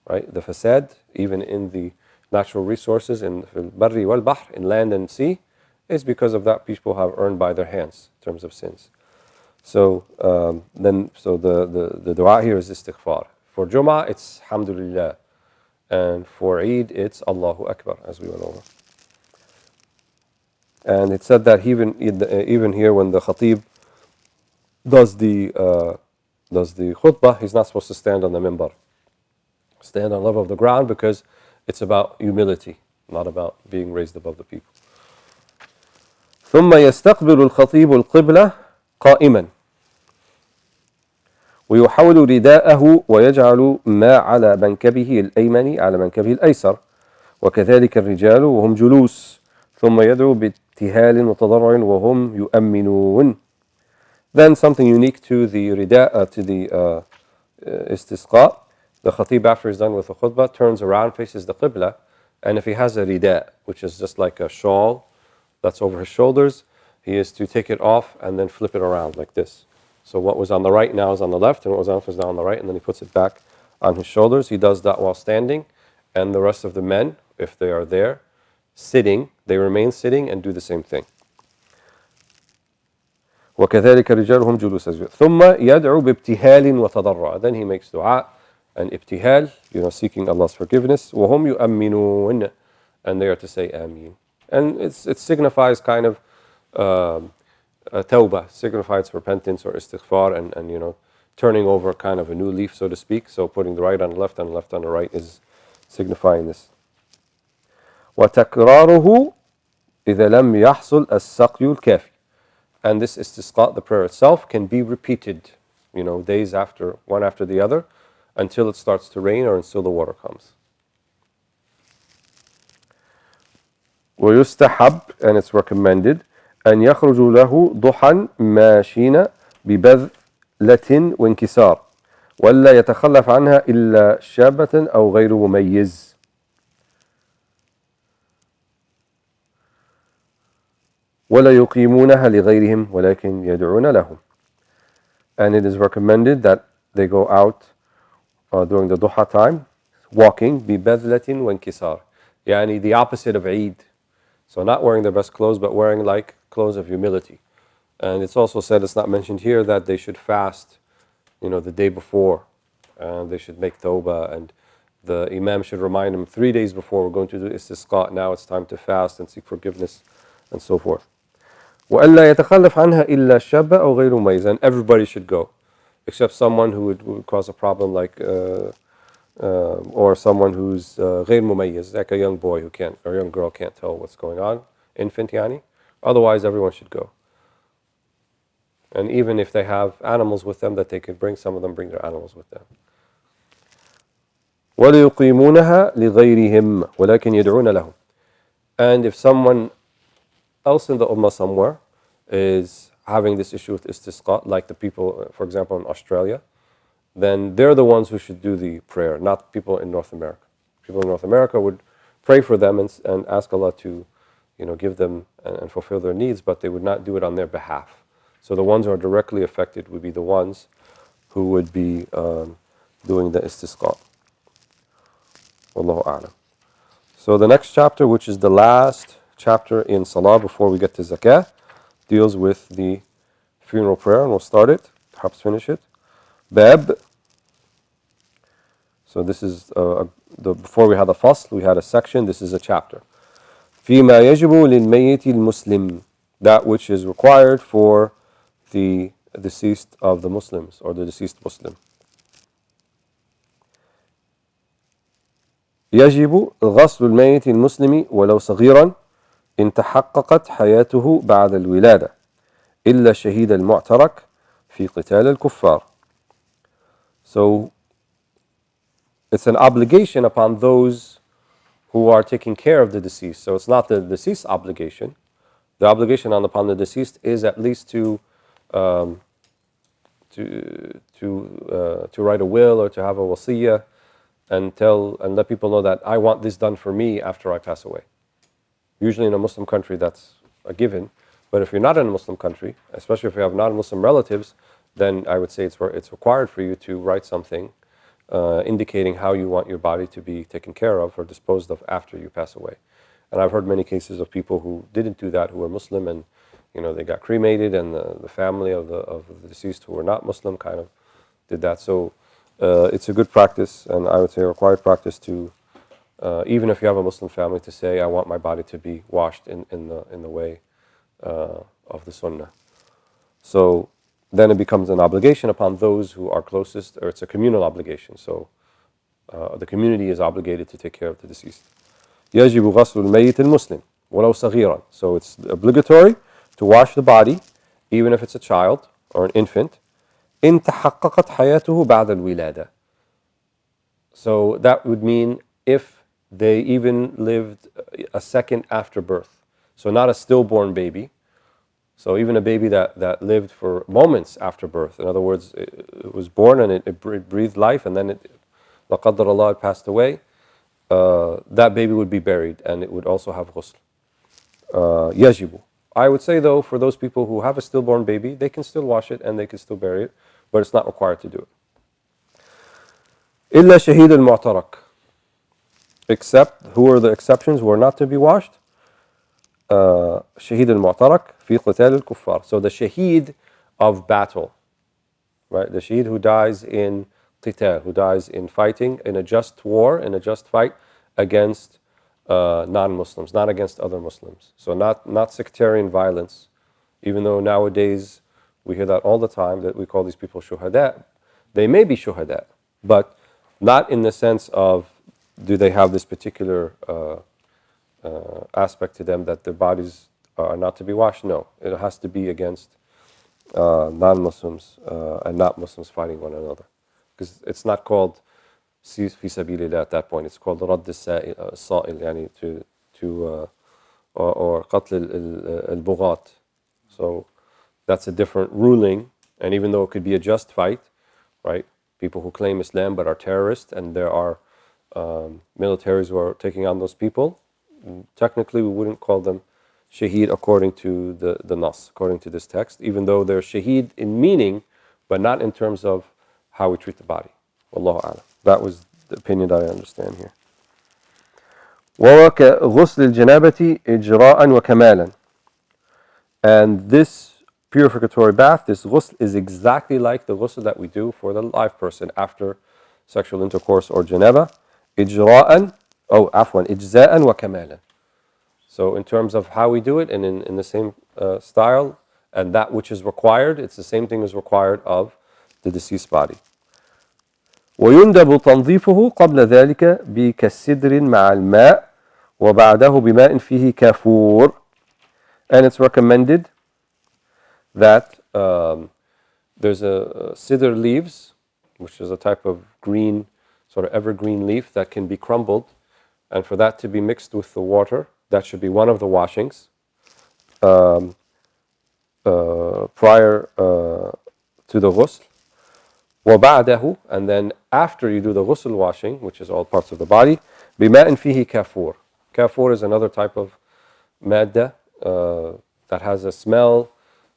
Right? The fasad, even in the natural resources, in البر والبحر, in land and sea, is because of that people have earned by their hands in terms of sins. So the dua here is istighfar. For Jum'ah, it's Alhamdulillah. And for Eid, it's Allahu Akbar, as we went over. And it said that even here, when the khatib does the khutbah, he's not supposed to stand on the minbar. Stand on the level of the ground, because it's about humility, not about being raised above the people. ثم يستقبل الخطيب القبلة قائما ويحول رداءه ويجعل ما على منكبه الأيمن على منكبه الأيسر وكذلك الرجال وهم جلوس ثم يدعو بابتهال وتضرع وهم يؤمنون. Then something unique to the rida, to the istisqa, the khatib, after he's done with the khutbah, turns around, faces the qibla, and if he has a rida, which is just like a shawl that's over his shoulders, he is to take it off and then flip it around like this. So what was on the right now is on the left, and what was on the left is now on the right, and then he puts it back on his shoulders. He does that while standing, and the rest of the men, if they are there, sitting, they remain sitting and do the same thing. وَكَذَلِكَ رِجَالُهُمْ جُلُوسًا ثُمَّ يَدْعُو بِابْتِهَالٍ وَتَضَرُّعٍ. Then he makes dua and ibtihal, seeking Allah's forgiveness. وَهُمْ يُؤَمِّنُونَ, and they are to say Ameen. And it signifies kind of tawbah, signifies repentance or istighfar, and turning over kind of a new leaf, so to speak. So putting the right on the left and the left on the right is signifying this. وَتَكْرَارُهُ إِذَا لَمْ يَحْصُلْ السَّقْيُ الْكَافِي. And this istisqa, the prayer itself, can be repeated, days after, one after the other, until it starts to rain or until the water comes. ويستحب, and it's recommended, أن يخرج له ضحى ماشين ببذلة وانكسار ولا يتخلف عنها إلا شابة أو غير مميز. ولا يقيمونها لغيرهم ولكن يدعون لهم. And it is recommended that they go out during the duha time, walking ببذلة وانكسار, يعني the opposite of Eid. So not wearing their best clothes, but wearing like clothes of humility. And it's also said, it's not mentioned here, that they should fast, the day before. And they should make tawbah, and the imam should remind them 3 days before, we're going to do istisqa, now it's time to fast and seek forgiveness, and so forth. وَأَلَّا يَتَخَلَّفْ عَنْهَا إِلَّا شَابَّ أَوْ غَيْرُ مُمَيِّزٍ. And everybody should go, except someone who would cause a problem, like or someone who's غير مميز, like a young boy or a young girl can't tell what's going on, infant yani. Otherwise, everyone should go. And even if they have animals with them that they could bring, some of them bring their animals with them. وَلَيُقِيمُونَهَا لِغَيْرِهِمْ وَلَكِنْ يَدْعُونَ لَهُمْ. And if someone else in the ummah somewhere is having this issue with istisqa, like the people, for example, in Australia, then they're the ones who should do the prayer, not people in North America. People in North America would pray for them and ask Allah to, give them and fulfill their needs, but they would not do it on their behalf. So the ones who are directly affected would be the ones who would be doing the istisqa. Wallahu a'lam. So the next chapter, which is the last chapter in Salah before we get to Zakah, deals with the funeral prayer, and we'll start it, perhaps finish it. Bab. So this is, before we had a fasl, we had a section, this is a chapter. فيما يجب للميت المسلم, that which is required for the deceased of the Muslims, or the deceased Muslim. يجب غسل الميت المسلم ولو صغيرا إن تحققت حياته بعد الولادة إلا الشهيد المعترك في قتال الكفار. So it's an obligation upon those who are taking care of the deceased. So it's not the deceased's obligation. The obligation upon the deceased is at least to write a will or to have a wasiyah and let people know that I want this done for me after I pass away. Usually in a Muslim country that's a given, but if you're not in a Muslim country, especially if you have non-Muslim relatives, then I would say it's required for you to write something indicating how you want your body to be taken care of or disposed of after you pass away. And I've heard many cases of people who didn't do that, who were Muslim, and they got cremated, and the family of the deceased who were not Muslim kind of did that. So it's a good practice, and I would say a required practice to, even if you have a Muslim family, to say, I want my body to be washed in the way of the Sunnah. So then it becomes an obligation upon those who are closest, or it's a communal obligation. So the community is obligated to take care of the deceased. يجب غسل الميت المسلم ولو صغيرا. So it's obligatory to wash the body, even if it's a child or an infant. إن تحققت حياته بعد الولادة. So that would mean if they even lived a second after birth. So not a stillborn baby. So even a baby that lived for moments after birth. In other words, it was born and it breathed life, and then la qaddar Allah, it passed away. That baby would be buried, and it would also have ghusl. Yajibu. I would say, though, for those people who have a stillborn baby, they can still wash it and they can still bury it, but it's not required to do it. إلا شهيد المعترك. Except, who are the exceptions who are not to be washed? شهيد المعترك في قتال الكفار. So the shaheed of battle, right? The shaheed who dies in qital, who dies in fighting, in a just war, in a just fight against non-Muslims, not against other Muslims. So not sectarian violence, even though nowadays we hear that all the time, that we call these people shuhada. They may be shuhada, but not in the sense of do they have this particular aspect to them that their bodies are not to be washed. No, it has to be against non-Muslims and not Muslims fighting one another, because it's not called fi sabilillah at that point. It's called radd as-sa'il, yani or qatl al-bughat. So that's a different ruling, and even though it could be a just fight, right? People who claim Islam but are terrorists, and there are militaries who are taking on those people, technically we wouldn't call them shaheed according to the nas, according to this text, even though they're shaheed in meaning, but not in terms of how we treat the body. Wallahu a'lam. That was the opinion that I understand here. وَغُسْلِ الْجَنَابَةِ إِجْرَاءً وَكَمَالًا. And this purificatory bath, this ghusl, is exactly like the ghusl that we do for the live person after sexual intercourse or janaba. إِجْرَاءً, إِجْزَاءً وَكَمَالًا. So in terms of how we do it, and in the same style, and that which is required, it's the same thing as required of the deceased body. ويندب تنظيفه قبل ذلك بكالسدر مع الماء وبعده بماء فيه كافور. And it's recommended that there's a sidr leaves, which is a type of green, sort of evergreen leaf that can be crumbled, and for that to be mixed with the water, that should be one of the washings. prior to the ghusl. وبعده, and then after you do the ghusl washing, which is all parts of the body, بماء فيه كافور. Kafur is another type of madda that has a smell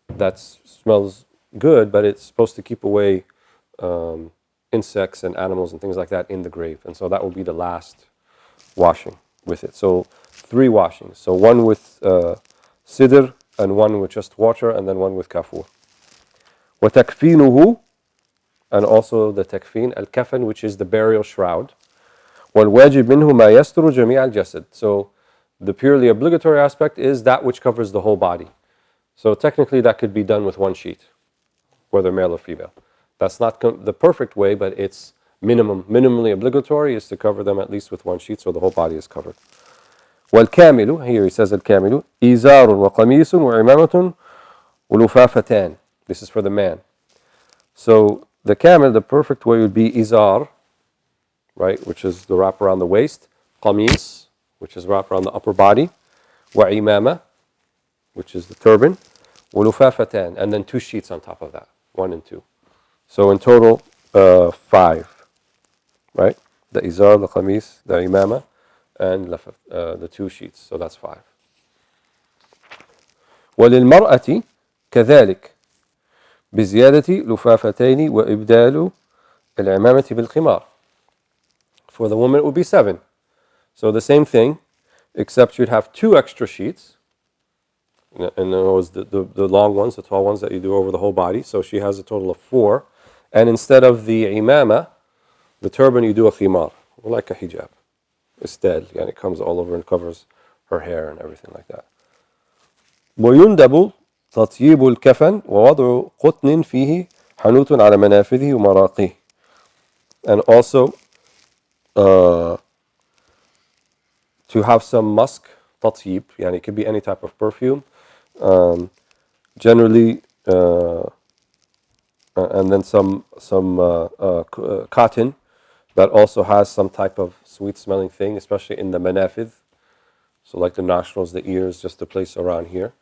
that smells good, but it's supposed to keep away insects and animals and things like that in the grave. And so that will be the last washing with it. So 3 washings. So one with sidr, and one with just water, and then one with kafur. وتكفينه, and also the takfeen, al-kafan, which is the burial shroud. وَالْوَاجِبْ مِنْهُ مَا يَسْتُرُ جَمِيعَ الْجَسَدِ. So the purely obligatory aspect is that which covers the whole body. So technically that could be done with 1 sheet, whether male or female. That's not the perfect way, but it's minimally obligatory is to cover them at least with 1 sheet so the whole body is covered. وَالْكَامِلُ, here he says الْكَامِلُ إِزَارٌ وَقَمِيسٌ وَعِمَامَةٌ وَلُفَافَتَانِ. This is for the man. So the camel, the perfect way would be izar, right, which is the wrap around the waist, qamis, which is wrap around the upper body, wa imama, which is the turban, wa lufafatan, and then 2 sheets on top of that, 1 and 2. So in total, 5, right? The izar, the qamis, the imama, and the 2 sheets. So that's 5. وَلِلْمَرْأَةِ كَذَلِكَ بزيادة لفافتين وإبدال العمامة بالخمار. For the woman it would be 7. So the same thing, except you'd have 2 extra sheets. And those the long ones, the tall ones that you do over the whole body. So she has a total of 4. And instead of the imama, the turban, you do a khimar, like a hijab. Istal, and it comes all over and covers her hair and everything like that. ويندب تطيب الكفن ووضع قطن فيه حنوت على منافذه ومراقيه. And also to have some musk, tatyib, yani it could be any type of perfume, generally, and then some cotton that also has some type of sweet smelling thing, especially in the manafidh, so like the nostrils, the ears, just a place around here.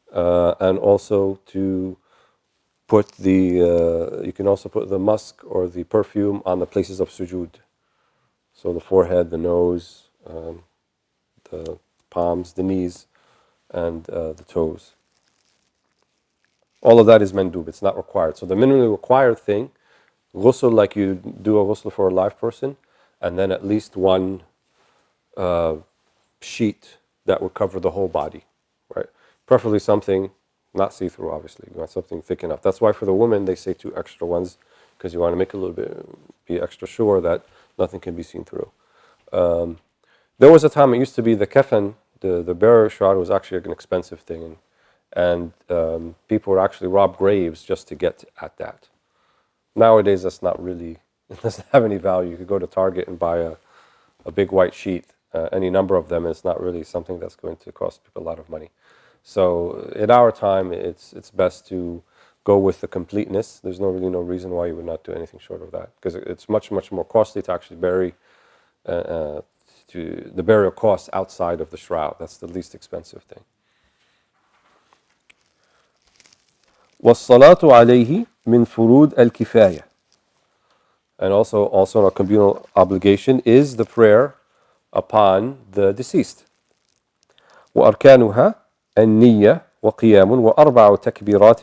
And also to put you can also put the musk or the perfume on the places of sujood. So the forehead, the nose, the palms, the knees, and the toes. All of that is mandub, it's not required. So the minimally required thing, ghusl, like you do a ghusl for a live person, and then at least 1 sheet that would cover the whole body, right? Preferably something not see-through, obviously. You want something thick enough. That's why for the woman they say 2 extra ones, because you want to make a little bit, be extra sure that nothing can be seen through. There was a time it used to be the kafan, the burial shroud, was actually an expensive thing, and people would actually rob graves just to get at that. Nowadays that's not really, it doesn't have any value. You could go to Target and buy a big white sheet, any number of them, and it's not really something that's going to cost people a lot of money. So in our time, it's best to go with the completeness. There's really no reason why you would not do anything short of that, because it's much more costly to actually bury to the burial costs outside of the shroud. That's the least expensive thing. وَالصَّلَاةُ عَلَيْهِ مِنْ فُرُودِ الْكِفَايَةِ. And also a communal obligation is the prayer upon the deceased. وأركانها النية وقيام وأربع تكبيرات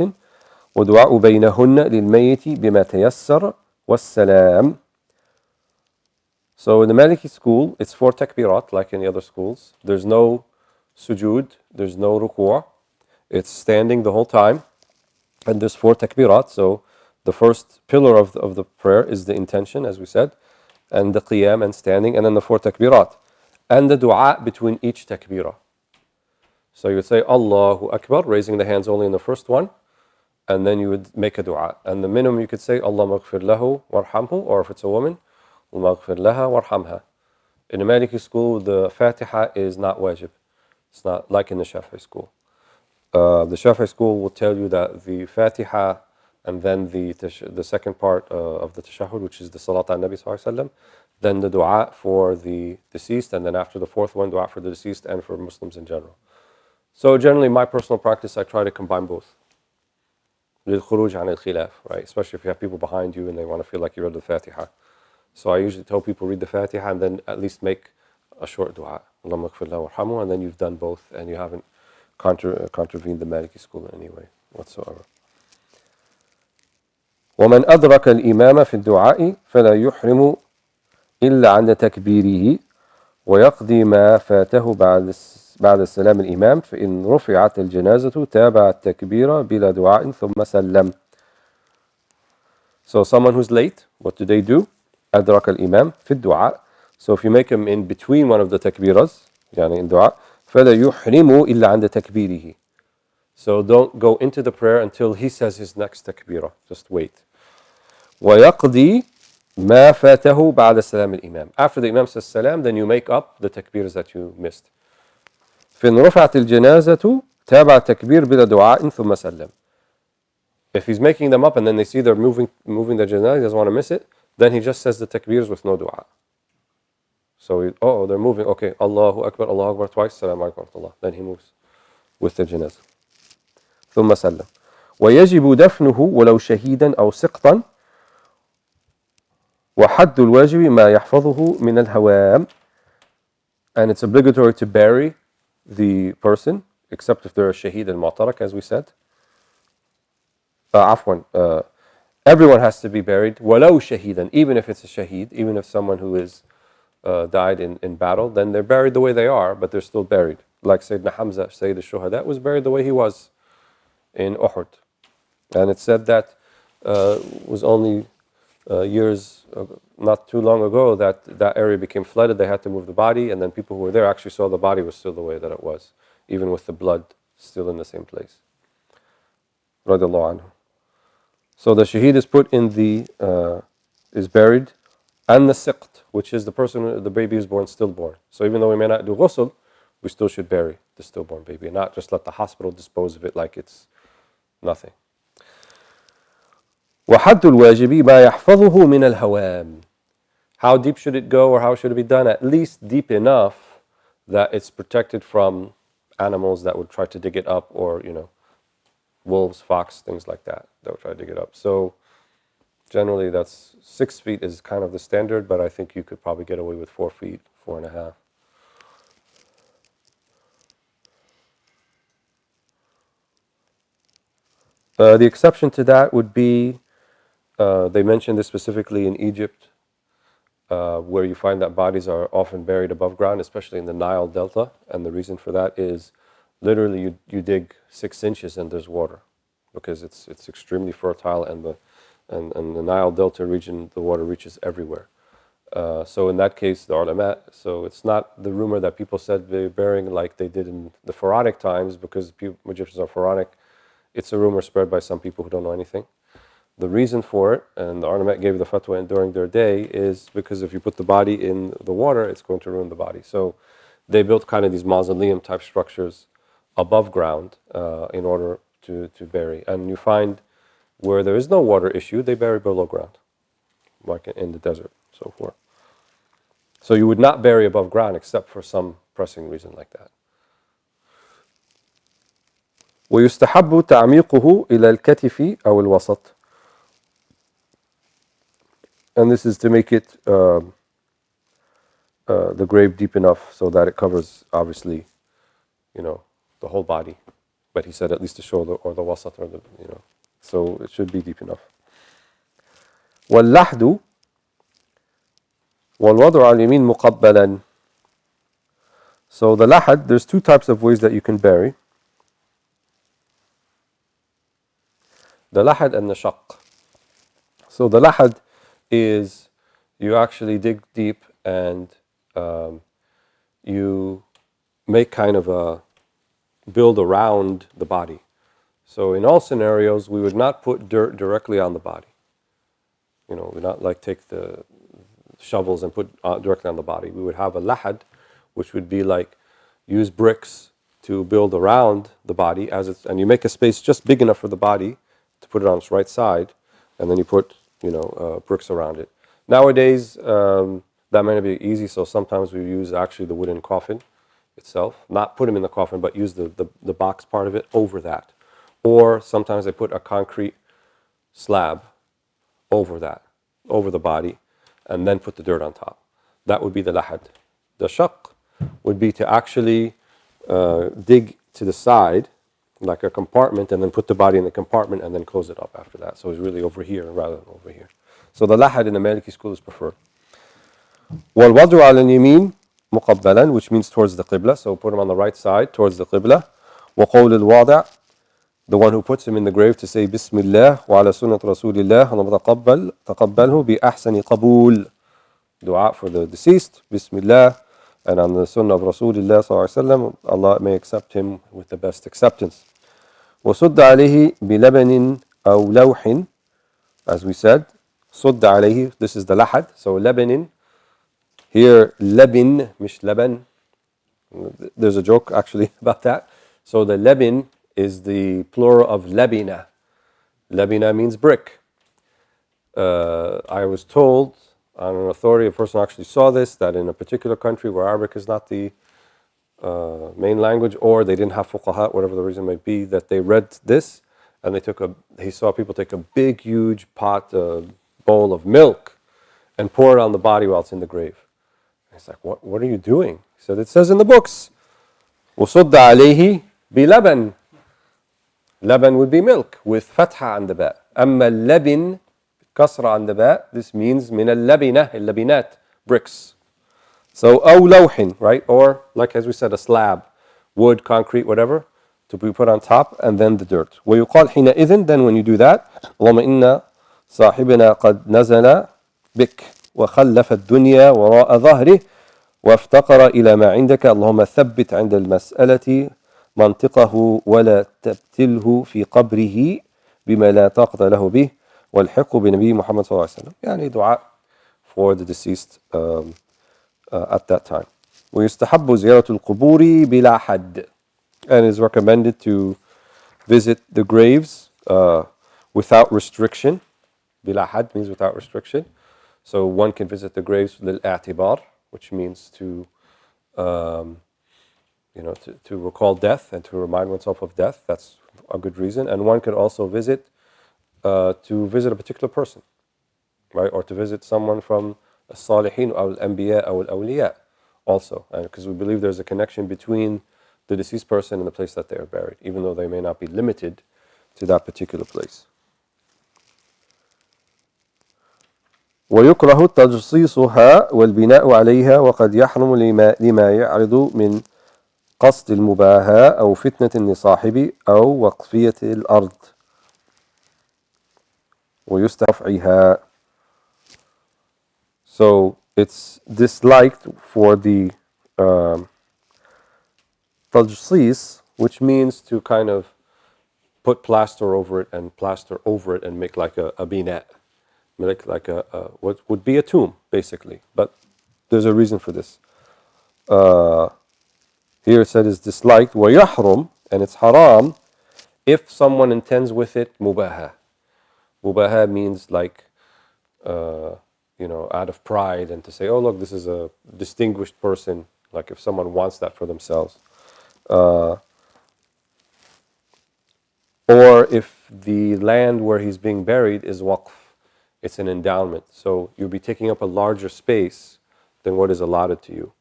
ودعاء بينهن للميت بما تيسر والسلام. So in the Maliki school, it's 4 takbirat, like in the other schools. There's no sujood, there's no ruku'. It's standing the whole time, and there's 4 takbirat. So the first pillar of the prayer is the intention, as we said, and the qiyam and standing, and then the 4 takbirat, and the dua between each takbirah. So you would say Allahu Akbar, raising the hands only in the first one, and then you would make a dua. And the minimum you could say Allahumma ighfir lahu warhamhu, or if it's a woman, Allahumma ighfir laha warhamha. In the Maliki school, the Fatiha is not wajib. It's not like in the Shafi'i school. The Shafi'i school will tell you that the Fatiha and then the second part of the tashahhud, which is the salat al Nabi sallallahu alaihi wasallam, then the dua for the deceased, and then after the 4th one, dua for the deceased and for Muslims in general. So generally, my personal practice, I try to combine both. للخروج عن الخلاف, right? Especially if you have people behind you and they want to feel like you read the Fatiha. So I usually tell people read the Fatiha and then at least make a short dua. Allahumma ighfir lahu warhamhu, and then you've done both and you haven't contravened the Maliki school in any way whatsoever. ومن أدرك الإمام في الدعاء فلا يحرم إلا عند تكبيره ويقضي ما فاته بعد السلام الإمام فإن رفعت الجنازة تابع التكبير بلا دعاء ثم سلم. So someone who's late, what do they do? أدرك الإمام في الدعاء. So if you make him in between one of the takbiras, يعني in دعاء, فلا يحرم إلا عند تكبيره. So don't go into the prayer until he says his next takbirah. Just wait. ويقضي ما فاته بعد السلام الإمام. After the Imam says salam, then you make up the takbirs that you missed. فإن رفعت الجنازة تابع التكبير بلا دعاء ثم سلم. If he's making them up and then they see they're moving the janazah, he doesn't want to miss it, then he just says the takbirs with no dua. So, they're moving, okay, Allahu Akbar twice, Salaam alaikum wa rahmatullah. Then he moves with the janazah. ثم سلم. ويجب دفنه ولو شهيدا أو سقطا وحد الواجب ما يحفظه من الهوام. And it's obligatory to bury the person, except if they're a shaheed al-mu'tarak, as we said. Everyone has to be buried, walau shaheedan, even if it's a shaheed, even if someone who is died in battle, then they're buried the way they are, but they're still buried. Like Sayyidina Hamza, Sayyid al-Shuhada, was buried the way he was in Uhud. And it said that was only years, not too long ago, that area became flooded, they had to move the body, and then people who were there actually saw the body was still the way that it was, even with the blood still in the same place. Radiallahu anhu. So the shaheed is put in is buried, and the siqt, which is the person, the baby is born stillborn. So even though we may not do ghusl, we still should bury the stillborn baby, and not just let the hospital dispose of it like it's nothing. وحد الواجب ما يحفظه من الهوام. How deep should it go, or how should it be done? At least deep enough that it's protected from animals that would try to dig it up, or wolves, fox, things like that would try to dig it up. So generally that's 6 feet is kind of the standard, but I think you could probably get away with 4 feet, 4.5. The exception to that would be, they mentioned this specifically in Egypt, where you find that bodies are often buried above ground, especially in the Nile Delta. And the reason for that is literally you dig 6 inches and there's water, because it's extremely fertile, and the Nile Delta region, the water reaches everywhere. So in that case, the ulama, so it's not the rumor that people said they're burying like they did in the Pharaonic times, because Egyptians are Pharaonic. It's a rumor spread by some people who don't know anything. The reason for it, and the ulama gave the fatwa during their day, is because if you put the body in the water, it's going to ruin the body. So they built kind of these mausoleum type structures above ground in order to bury. And you find where there is no water issue, they bury below ground, like in the desert, so forth. So you would not bury above ground except for some pressing reason like that. ويستحب تعميقه إلى الكتف أو الوسط. And this is to make it the grave deep enough so that it covers, obviously, the whole body. But he said at least the shoulder or the wasat, or so it should be deep enough. واللحد والوضع على اليمين مقبلا. So the lahad, there's 2 types of ways that you can bury. The lahad and the shaq. So the lahad is you actually dig deep and you make kind of a build around the body. So in all scenarios, we would not put dirt directly on the body. We not like take the shovels and put directly on the body. We would have a lahad, which would be like use bricks to build around the body and you make a space just big enough for the body to put it on its right side, and then you put bricks around it. Nowadays, that may not be easy, so sometimes we use actually the wooden coffin itself, not put him in the coffin, but use the box part of it over that. Or sometimes they put a concrete slab over that, over the body, and then put the dirt on top. That would be the lahad. The shaq would be to actually dig to the side, like a compartment, and then put the body in the compartment and then close it up after that. So it's really over here rather than over here. So the lahad in the Maliki school is preferred. وَالْوَضْعُ عَلَى الْيَمِينِ مُقَبَّلًا, which means towards the qibla. So put him on the right side towards the qibla. وَقَوْلِ الْوَاضِعِ, the one who puts him in the grave, to say Bismillah wa ala sunnat Rasulillah wa taqabbalhu bi ahsani qabul. Dua for the deceased, Bismillah, and on the sunnah of Rasulillah sallallahu alaihi wasallam, Allah may accept him with the best acceptance. وَصُدَّ عَلَيْهِ بِلَبَنٍ أَوْ لَوْحٍ, as we said, صُدَّ عَلَيْهِ, this is the lahad, so labanin, here labin, mish laban, there's a joke actually about that. So the labin is the plural of labina. Labina means brick. I was told on an authority, a person actually saw this, that in a particular country where Arabic is not the main language, or they didn't have fuqaha, whatever the reason might be, that they read this and he saw people take a big, huge pot, bowl of milk and pour it on the body while it's in the grave. And he's like, what are you doing? He said, it says in the books, وَصُدَّ عَلَيْهِ بِلَبَنٍ. Laban would be milk with fatha on the ba. أما اللبن kasra on the ba, this means من اللبنة, اللبنات, bricks. So أو لوح, right? Or like as we said, a slab, wood, concrete, whatever, to be put on top, and then the dirt. ويقال حينئذ, then when you do that, اللهم إن صاحبنا قد نزل بك وخلف الدنيا وراء ظهره وافتقر إلى ما عندك اللهم ثبت عند المسألة منطقه ولا تبتله في قبره بما لا طاقة له به والحق بنبي محمد صلى الله عليه وسلم. يعني دعاء for the deceased at that time. ويستحب زيارة القبور بلا حد, and is recommended to visit the graves without restriction. بلا حد means without restriction. So one can visit the graves للإعتبار, which means to to recall death and to remind oneself of death. That's a good reason. And one could also visit to visit a particular person, right? Or to visit someone from Al-Salihin or Al-Anbiya or Al-Awliya also. Because we believe there's a connection between the deceased person and the place that they are buried, even though they may not be limited to that particular place. ويكره تجصيصها والبناء عليها وقد يحرم لما يعرض من قصد المباهاة أو فتنة لصاحبه أو وقفية الأرض ويسترفعها. So it's disliked for the tajsis, which means to kind of put plaster over it and make like a binat, like a what would be a tomb basically. But there's a reason for this. Here it said is disliked, وَيَحْرُمْ, and it's haram if someone intends with it mubaha. Mubaha means like, out of pride and to say, oh look, this is a distinguished person, like if someone wants that for themselves. Or if the land where he's being buried is waqf, it's an endowment. So you'll be taking up a larger space than what is allotted to you.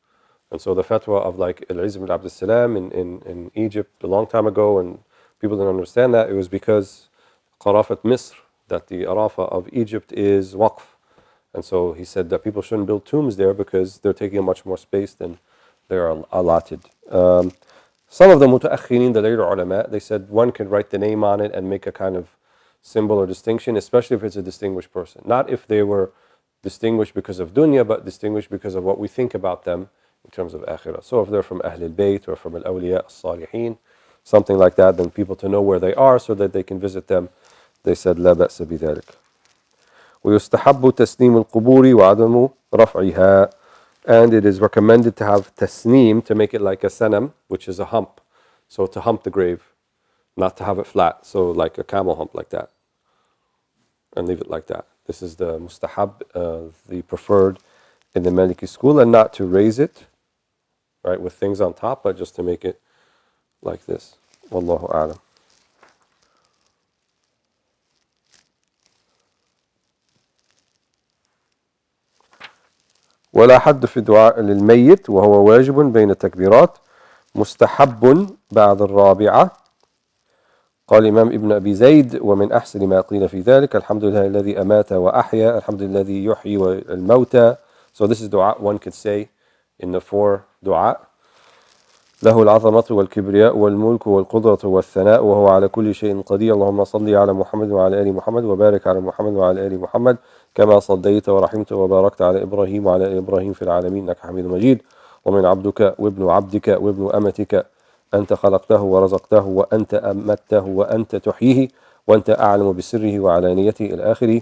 And so the fatwa of like Al-Izz ibn Abd al-Salam in Egypt a long time ago, and people didn't understand that, it was because Qarafat Misr, that the Arafah of Egypt is waqf. And so he said that people shouldn't build tombs there because they're taking up much more space than they are allotted. Some of the muta'akhirin, the later ulama, they said one could write the name on it and make a kind of symbol or distinction, especially if it's a distinguished person. Not if they were distinguished because of dunya, but distinguished because of what we think about them in terms of akhirah. So if they're from Ahl al-Bayt or from al-Awliya al-Salihin, something like that, then people to know where they are so that they can visit them. They said, لا بأس بذلك. ويستحب تسنيم القبور وعدم رفعها. And it is recommended to have tasneem, to make it like a sanam, which is a hump. So to hump the grave, not to have it flat. So like a camel hump like that. And leave it like that. This is the mustahab, the preferred in the Maliki school, and not to raise it right, with things on top, but just to make it like this. Wallahu a'lam. ولا حد في الدعاء للميت وهو واجب بين التكبيرات مستحب بعد الرابعة. قال الإمام ابن أبي زيد ومن أحسن ما قيل في ذلك الحمد لله الذي أمات وأحيا الحمد لله الذي يحيي الموتى. So this is dua one could say in the 4 dua. له العظمة والكبرياء والملك والقدرة والثناء وهو على كل شيء قدير اللهم صل على محمد وعلى آل محمد وبارك على محمد وعلى آل محمد كما صليت ورحمت وباركت على إبراهيم وعلى آل إبراهيم في العالمين إنك حميد مجيد. ومن عبدك وابن عبدك وابن أمتك أنت خلقته ورزقته وأنت أمته وأنت تحييه وأنت أعلم بسره وعلانيته إلى آخره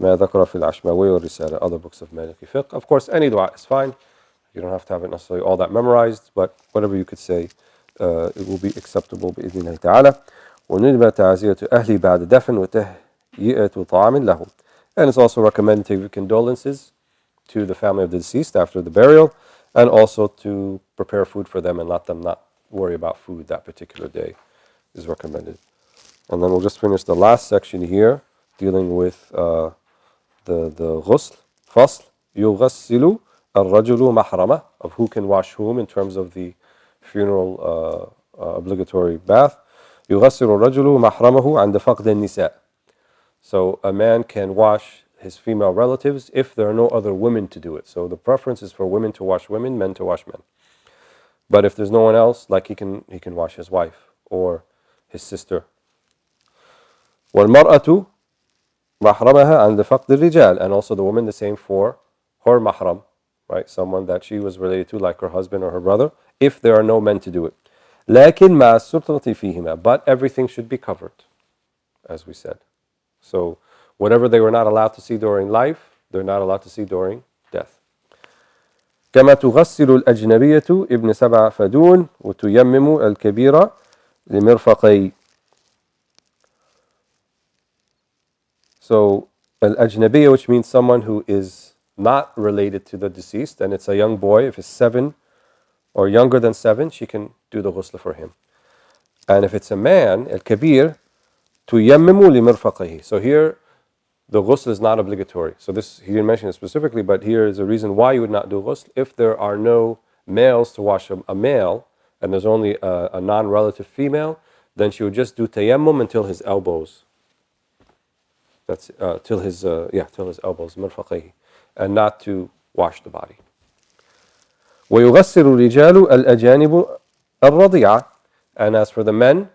ما ذكر في العشماوي والرسالة. Other books of Maliki Fiqh. Of course, any dua is fine. You don't have to have it necessarily all that memorized, but whatever you could say, it will be acceptable بإذن الله تعالى. وندب تعزية أهلي بعد دفن وتهيئة طعام لهم. And it's also recommended to give condolences to the family of the deceased after the burial, and also to prepare food for them and let them not worry about food that particular day is recommended. And then we'll just finish the last section here, dealing with the ghusl, fasl, يغسل الرجل محرمة, of who can wash whom in terms of the funeral obligatory bath. يغسل الرجل محرمه عند فقد النساء. So a man can wash his female relatives if there are no other women to do it. So the preference is for women to wash women, men to wash men. But if there's no one else, like he can wash his wife or his sister. والمرأة محرمها عند فقد الرجال, and also the woman the same for her mahram, right? Someone that she was related to, like her husband or her brother, if there are no men to do it. لكن مع السترة فيهما, but everything should be covered, as we said. So whatever they were not allowed to see during life, they're not allowed to see during death. كما تغسل الأجنبية ابن 7 فدون وتيمم الكبيرة لمرفقي. So al-ajnabiyya, which means someone who is not related to the deceased, and it's a young boy, if it's 7 or younger than 7, she can do the ghusl for him. And if it's a man, al-kabir, tuyammimu limirfaqayhi. So here, the ghusl is not obligatory. So this, he didn't mention it specifically, but here is a reason why you would not do ghusl. If there are no males to wash a male, and there's only a non-relative female, then she would just do tayammum until his elbows. That's till his elbows, mirfaqayhi, and not to wash the body. ويغسل الرجال الأجانب الرضيعة. And as for the men,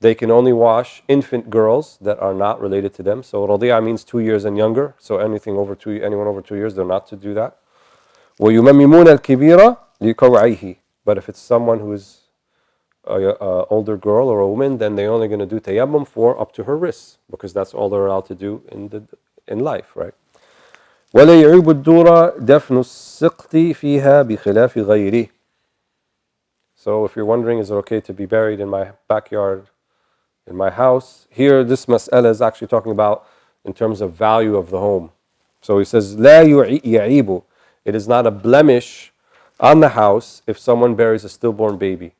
they can only wash infant girls that are not related to them. So رضيعة means 2 years and younger. So anyone over 2 years, they're not to do that. ويمممون الكبيرة لكوعيه. But if it's someone who is an older girl or a woman, then they're only going to do tayammum for up to her wrists, because that's all they're allowed to do in life, right? ولا يعيب الدور دفن السقط فيها بخلاف غيره. So if you're wondering, is it okay to be buried in my backyard, in my house? Here, this mas'ala is actually talking about in terms of value of the home. So he says, لا يعيب. It is not a blemish on the house if someone buries a stillborn baby.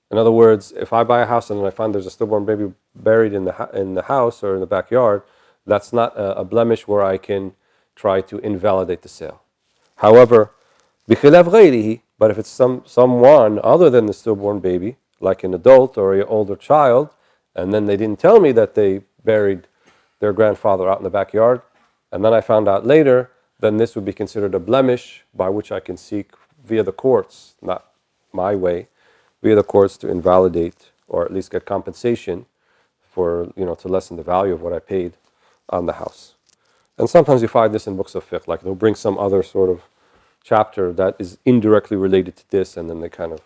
In other words, if I buy a house and I find there's a stillborn baby buried in the house or in the backyard, that's not a blemish where I can try to invalidate the sale. However, بخلاف غيره, but if it's someone other than the stillborn baby, like an adult or an older child, and then they didn't tell me that they buried their grandfather out in the backyard, and then I found out later, then this would be considered a blemish by which I can seek via the courts, not my way, via the courts to invalidate or at least get compensation for, to lessen the value of what I paid on the house. And sometimes you find this in books of fiqh, like they'll bring some other sort of chapter that is indirectly related to this, and then they kind of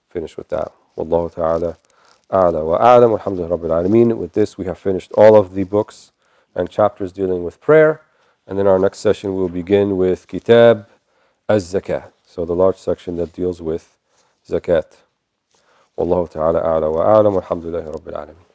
finish with that. Wallahu ta'ala a'la wa a'lam, walhamdulillahi rabbil alameen. With this, we have finished all of the books and chapters dealing with prayer. And then our next session will begin with Kitab az-Zakah. So the large section that deals with zakat. Wallahu ta'ala a'la wa a'lam, walhamdulillahi rabbil alameen.